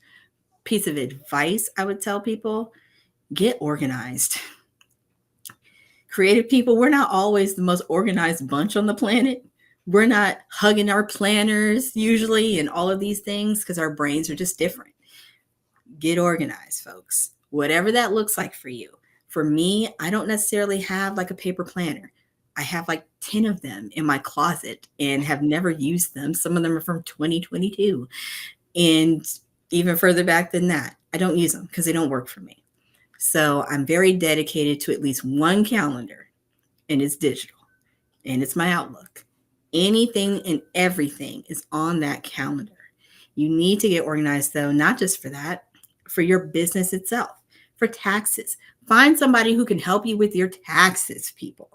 Piece of advice I would tell people, get organized. Creative people, we're not always the most organized bunch on the planet. We're not hugging our planners usually and all of these things because our brains are just different. Get organized, folks. Whatever that looks like for you. For me, I don't necessarily have like a paper planner. I have like 10 of them in my closet and have never used them. Some of them are from 2022. And even further back than that, I don't use them because they don't work for me. So I'm very dedicated to at least one calendar, and it's digital and it's my Outlook. Anything and everything is on that calendar. You need to get organized, though, not just for that, for your business itself, for taxes. Find somebody who can help you with your taxes, people.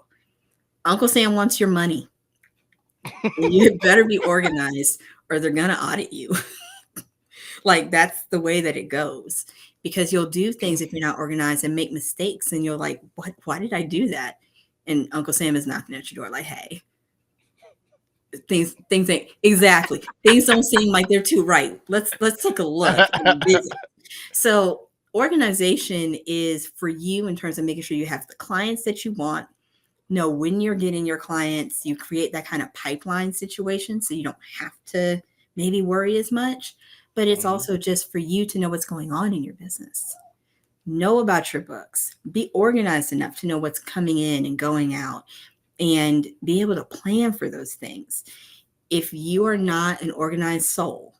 Uncle Sam wants your money. You better be organized or they're going to audit you. Like that's the way that it goes because you'll do things if you're not organized and make mistakes and you're like, what, why did I do that? And Uncle Sam is knocking at your door like, hey, things ain't exactly things don't seem like they're too right. Let's take a look and visit. So Organization is for you in terms of making sure you have the clients that you want, know when you're getting your clients, you create that kind of pipeline situation so you don't have to maybe worry as much. But it's Mhm. also just for you to know what's going on in your business. Know about your books. Be organized enough to know what's coming in and going out and be able to plan for those things. If you are not an organized soul,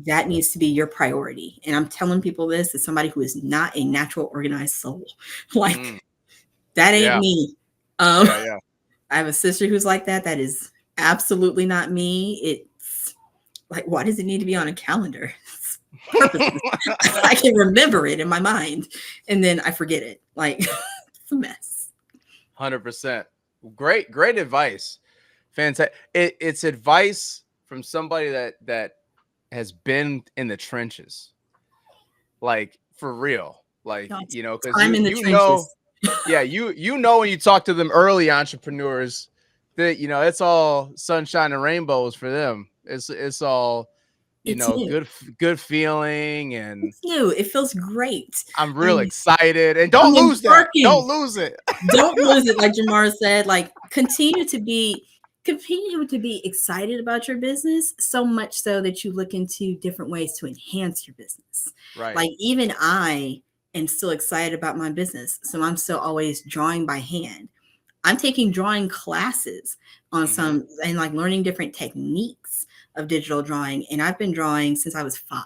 that needs to be your priority. And I'm telling people this as somebody who is not a natural organized soul. Mm. Like, that ain't Yeah. me. Yeah. Yeah. I have a sister who's like that. That is absolutely not me. It's like, why does it need to be on a calendar? It's purposeless. I can remember it in my mind and then I forget it. Like, it's a mess. 100%. Great advice. Fantastic. It's advice from somebody that has been in the trenches, like for real. Like, God's because time in the you know, trenches. yeah, you know when you talk to them early entrepreneurs that it's all sunshine and rainbows for them. It's all It's new. good feeling, and It's new. It feels great. I'm real I'm excited. And I'm don't lose that. embarking. Don't lose it. Don't lose it, like Jamar said. Like, continue to be excited about your business, so much so that you look into different ways to enhance your business. Right. Like, even I am still excited about my business, so I'm still always drawing by hand. I'm taking drawing classes on Hmm. some and like learning different techniques of digital drawing, and I've been drawing since I was 5.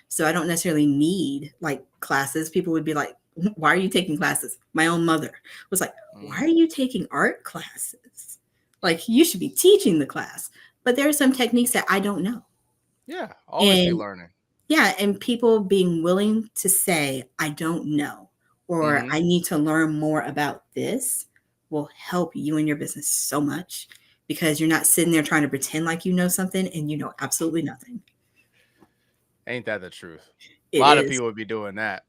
So I don't necessarily need like classes. People would be like, why are you taking classes? My own mother was like, why are Mm. you taking art classes? Like, you should be teaching the class. But there are some techniques that I don't know. Yeah. Always be And learning. yeah, and people being willing to say, I don't know, or Hmm. I need to learn more about this will help you and your business so much because you're not sitting there trying to pretend like you know something and you know absolutely nothing. Ain't that the truth? A It lot of is people would be doing that.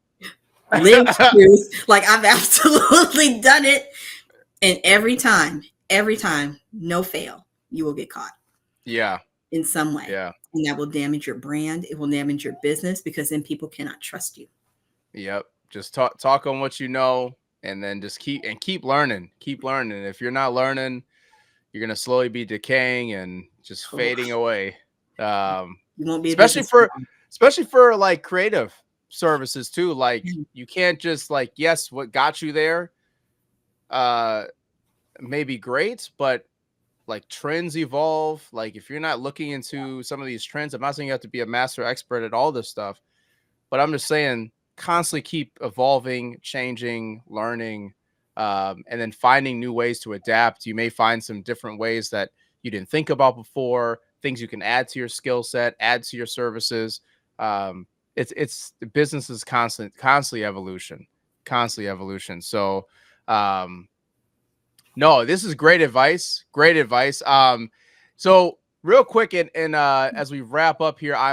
lived truth. Like, I've absolutely done it. And every time, no fail, you will get caught Yeah. in some way. Yeah. And that will damage your brand. It will damage your business because then people cannot trust you. Yep. Just talk on what you know, and then just keep learning. Keep learning. If you're not learning, you're gonna slowly be decaying and just Oh, fading away. Um, you won't be a especially business for long. especially for like creative services too. Like, Mhm. you can't just like, yes, what got you there uh may be great, but like trends evolve. Like, if you're not looking into some of these trends, I'm not saying you have to be a master expert at all this stuff, but I'm just saying constantly keep evolving, changing, learning, and then finding new ways to adapt. You may find some different ways that you didn't think about before, things you can add to your skill set, add to your services. Um, it's the business is constantly evolution, constantly evolution. So, um, no, this is great advice. Great advice. So real quick, and as we wrap up here, I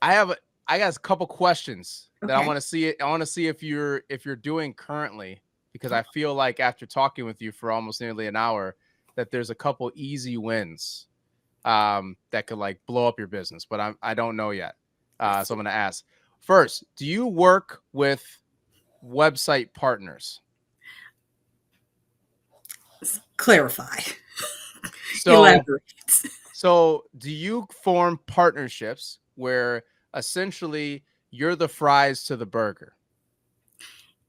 have I got a couple questions that I Okay. want to see. I want to see if you're doing currently, because I feel like after talking with you for almost nearly an hour, that there's a couple easy wins that could like blow up your business, but I don't know yet. Let's So I'm see. going to ask first: do you work with website partners? Clarify. So Elaborate. So, do you form partnerships where essentially you're the fries to the burger?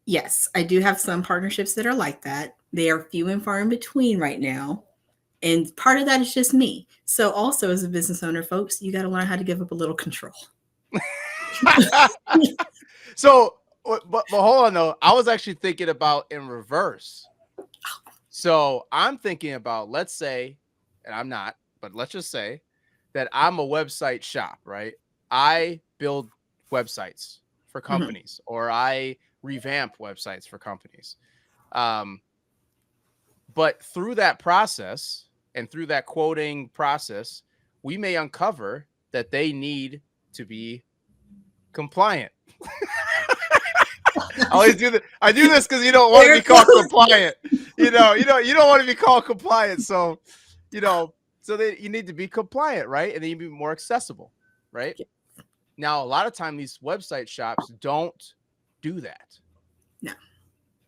Yes, I do have some partnerships that are like that. They are few and far in between right now. And part of that is just me. So, also, as a business owner, folks, you got to learn how to give up a little control. So, but hold on though. I was actually thinking about in reverse. So, I'm thinking about, let's say, and I'm not, but let's just say that I'm a website shop, right? I build websites for Mhm. companies, or I revamp websites for companies. Um, But through that process, and through that quoting process, we may uncover that they need to be compliant. I always do that. I do this because you don't want to Air be called quotes. compliant. You don't want to be called compliant. So, you know, so that you need to be compliant, right? And then you be more accessible, right? Now, a lot of time these website shops don't do that, No,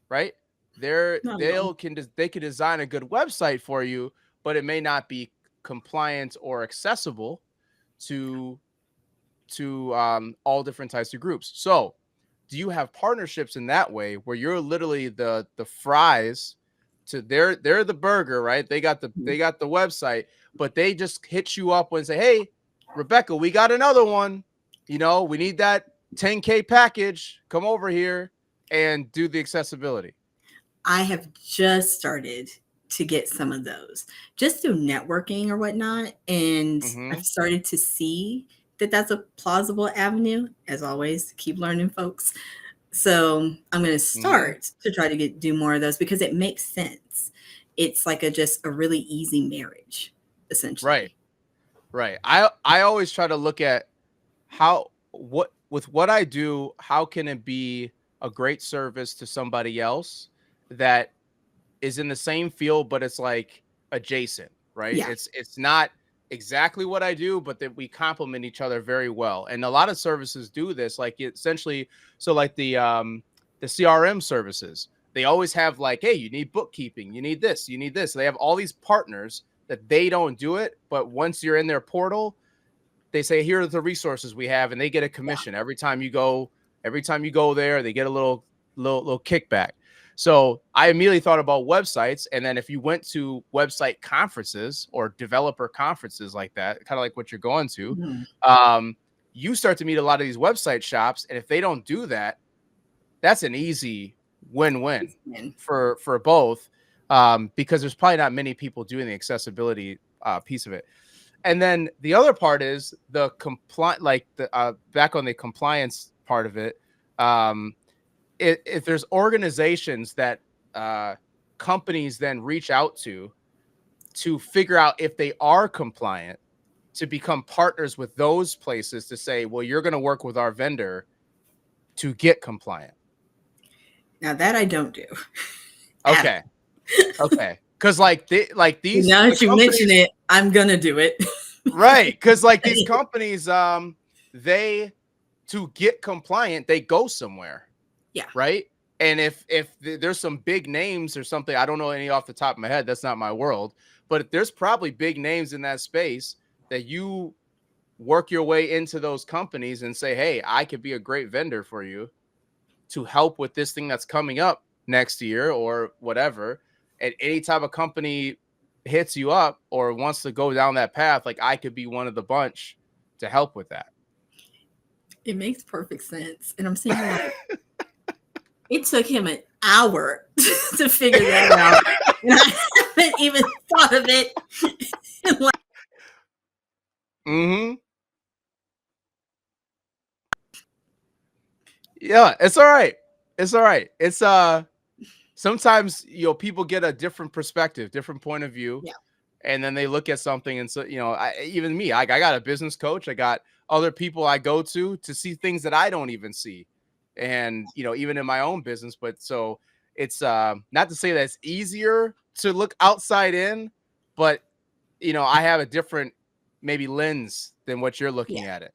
right? not at all. They can design a good website for you, but it may not be compliant or accessible to all different types of groups. So, do you have partnerships in that way where you're literally the fries to they're the burger, right? They got the website, but they just hit you up and say, "Hey, Rebecca, we got another one. You know, we need that 10K package. Come over here and do the accessibility." I have just started to get some of those just through networking or whatnot. And Mm-hmm. I've started to see that that's a plausible avenue. As always, keep learning, folks. So I'm going to Mm-hmm. start to try to do more of those because it makes sense. It's like just a really easy marriage, Right. essentially. Right. I always try to look at how what with what I do, how can it be a great service to somebody else that is in the same field, but it's like adjacent, right? Yeah. It's not exactly what I do, but that we complement each other very well. And a lot of services do this, like essentially, so like the CRM services, they always have like, hey, you need bookkeeping, you need this, you need this. They have all these partners that they don't do it, but once you're in their portal, they say here are the resources we have, and they get a Yeah. commission every time you go there, they get a little kickback. So I immediately thought about websites, and then if you went to website conferences or developer conferences like that, kind of like what you're going to, Mhm. um, you start to meet a lot of these website shops, and if they don't do that, that's an easy win-win And for both, because there's probably not many people doing the accessibility piece of it. And then the other part is the compliant, like the back on the compliance part of it. Um, if there's organizations that companies then reach out to figure out if they are compliant, to become partners with those places to say, well, you're going to work with our vendor to get compliant. now that I don't do at Okay, all. okay, because like these Now the that you mention companies, it, I'm going to do it. right? Because like these companies, they to get compliant, they go somewhere, Yeah. right? And if there's some big names or something, I don't know any off the top of my head, that's not my world, but there's probably big names in that space that you work your way into those companies and say, hey, I could be a great vendor for you to help with this thing that's coming up next year or whatever. And any type of company hits you up or wants to go down that path, like I could be one of the bunch to help with that. It makes perfect sense. And I'm seeing like, it took him an hour to figure that out. And I haven't even thought of it. Like, Mm-hmm. Yeah, it's all right. It's all right. It's sometimes people get a different perspective, different point of view, yeah. and then they look at something and so even me, I got a business coach, I got other people I go to see things that I don't even see, and even in my own business. But so it's not to say that it's easier to look outside in, but I have a different maybe lens than what you're Yeah. looking at it,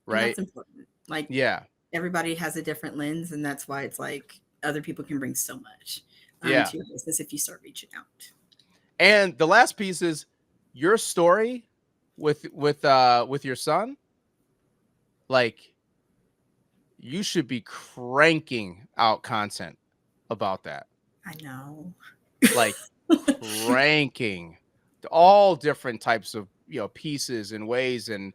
And that's right? important. Like Yeah, everybody has a different lens. And that's why it's like other people can bring so much yeah. to your business if you start reaching out. And the last piece is your story with your son. Like, you should be cranking out content about that. I know. Like, cranking all different types of pieces and ways, and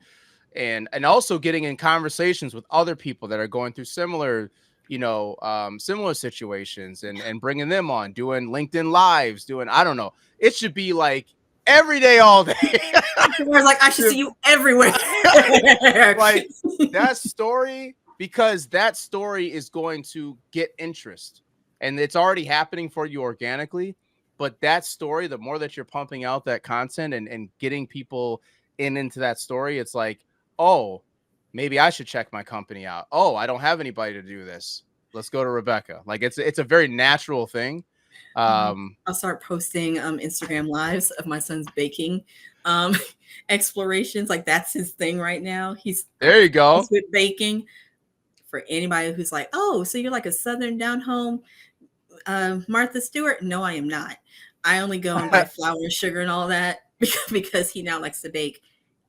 also getting in conversations with other people that are going through similar similar situations, and bringing them on, doing LinkedIn lives, doing, I don't know, it should be like every day, all day. Whereas like I should see you everywhere. Like that story, because that story is going to get interest, and it's already happening for you organically. But that story, the more that you're pumping out that content and getting people into that story, it's like, oh, maybe I should check my company out. Oh, I don't have anybody to do this. Let's go to Rebecca. Like it's a very natural thing. I'll start posting Instagram lives of my son's baking um, explorations. Like that's his thing right now. He's There you go. obsessed with baking. For anybody who's like, oh, so you're like a Southern down home Martha Stewart? No, I am not. I only go and buy flour and sugar and all that because he now likes to bake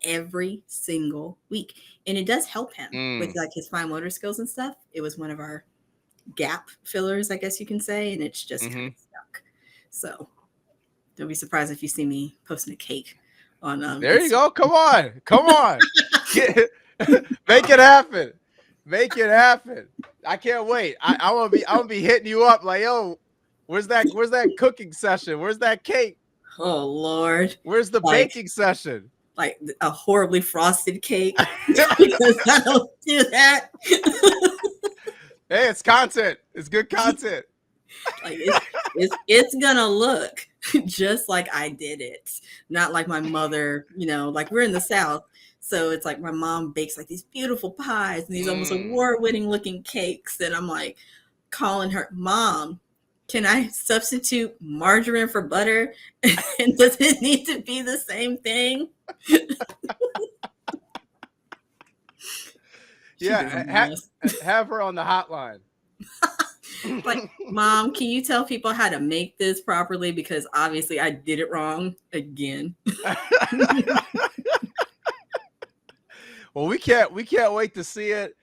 every single week. And it does help him with like his fine motor skills and stuff. It was one of our gap fillers, I guess you can say, and it's just kind of stuck. So don't be surprised if you see me posting a cake on there you go. Come on. Make it happen. Make it happen. I can't wait. I'm gonna be hitting you up like, yo, where's that cooking session? Where's that cake? Oh Lord. Where's the baking session? Like a horribly frosted cake. Because I don't do that. Hey, it's content. It's good content. Like it's gonna look just like I did it. Not like my mother, like we're in the South. So it's like my mom bakes like these beautiful pies and these almost award-winning looking cakes. And I'm like calling her, Mom, can I substitute margarine for butter? And does it need to be the same thing? Yeah, have her on the hotline. Like, Mom, can you tell people how to make this properly? Because obviously I did it wrong again. Well, we can't wait to see it.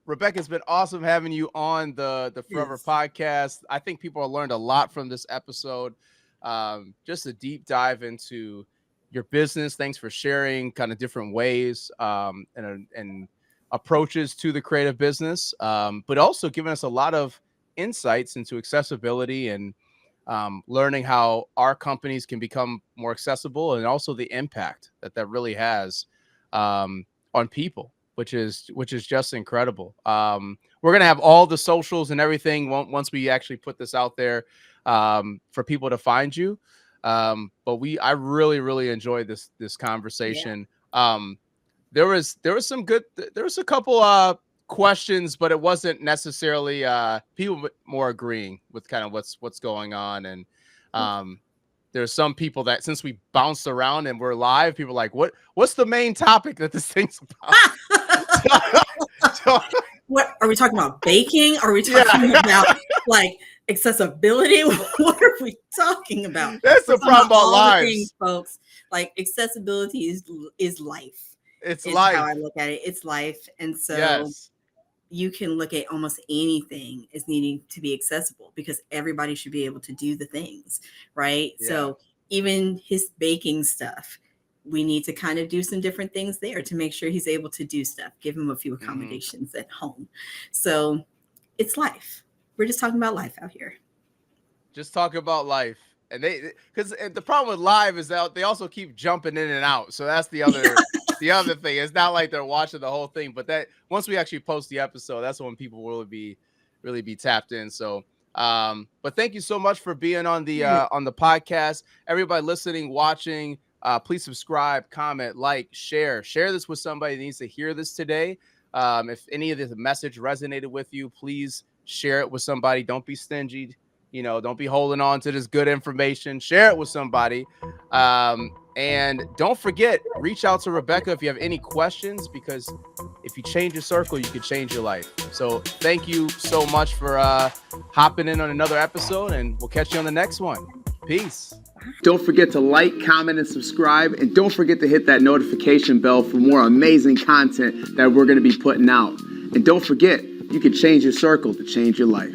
Rebecca, it's been awesome having you on the Forever podcast. I think people have learned a lot from this episode. Just a deep dive into your business. Thanks for sharing kind of different ways and approaches to the creative business, but also giving us a lot of insights into accessibility and learning how our companies can become more accessible, and also the impact that really has on people, which is just incredible. We're gonna have all the socials and everything once we actually put this out there for people to find you. But I really enjoyed this conversation. Yeah. There was a couple questions, but it wasn't necessarily people more agreeing with kind of what's going on. And there's some people that, since we bounced around and we're live, people are like, what's the main topic that this thing's about? What are we talking about? Baking? Are we talking about like accessibility? What are we talking about? That's the problem about lives, things, folks. Like accessibility is life. It's life. How I look at it. It's life. And so you can look at almost anything as needing to be accessible, because everybody should be able to do the things, right? Yeah. So even his baking stuff, we need to kind of do some different things there to make sure he's able to do stuff, give him a few accommodations at home. So it's life. We're just talking about life out here. Just talking about life. And because the problem with live is that they also keep jumping in and out. So that's the other the other thing. It's not like they're watching the whole thing, but that once we actually post the episode, that's when people will really be tapped in. So but thank you so much for being on the podcast. Everybody listening, watching, please subscribe, comment, like, share this with somebody that needs to hear this today. If any of this message resonated with you, please share it with somebody. Don't be stingy. Don't be holding on to this good information. Share it with somebody. And don't forget, reach out to Rebecca if you have any questions, because if you change your circle, you can change your life. So thank you so much for hopping in on another episode, and we'll catch you on the next one. Peace. Don't forget to like, comment, and subscribe. And don't forget to hit that notification bell for more amazing content that we're going to be putting out. And don't forget, you can change your circle to change your life.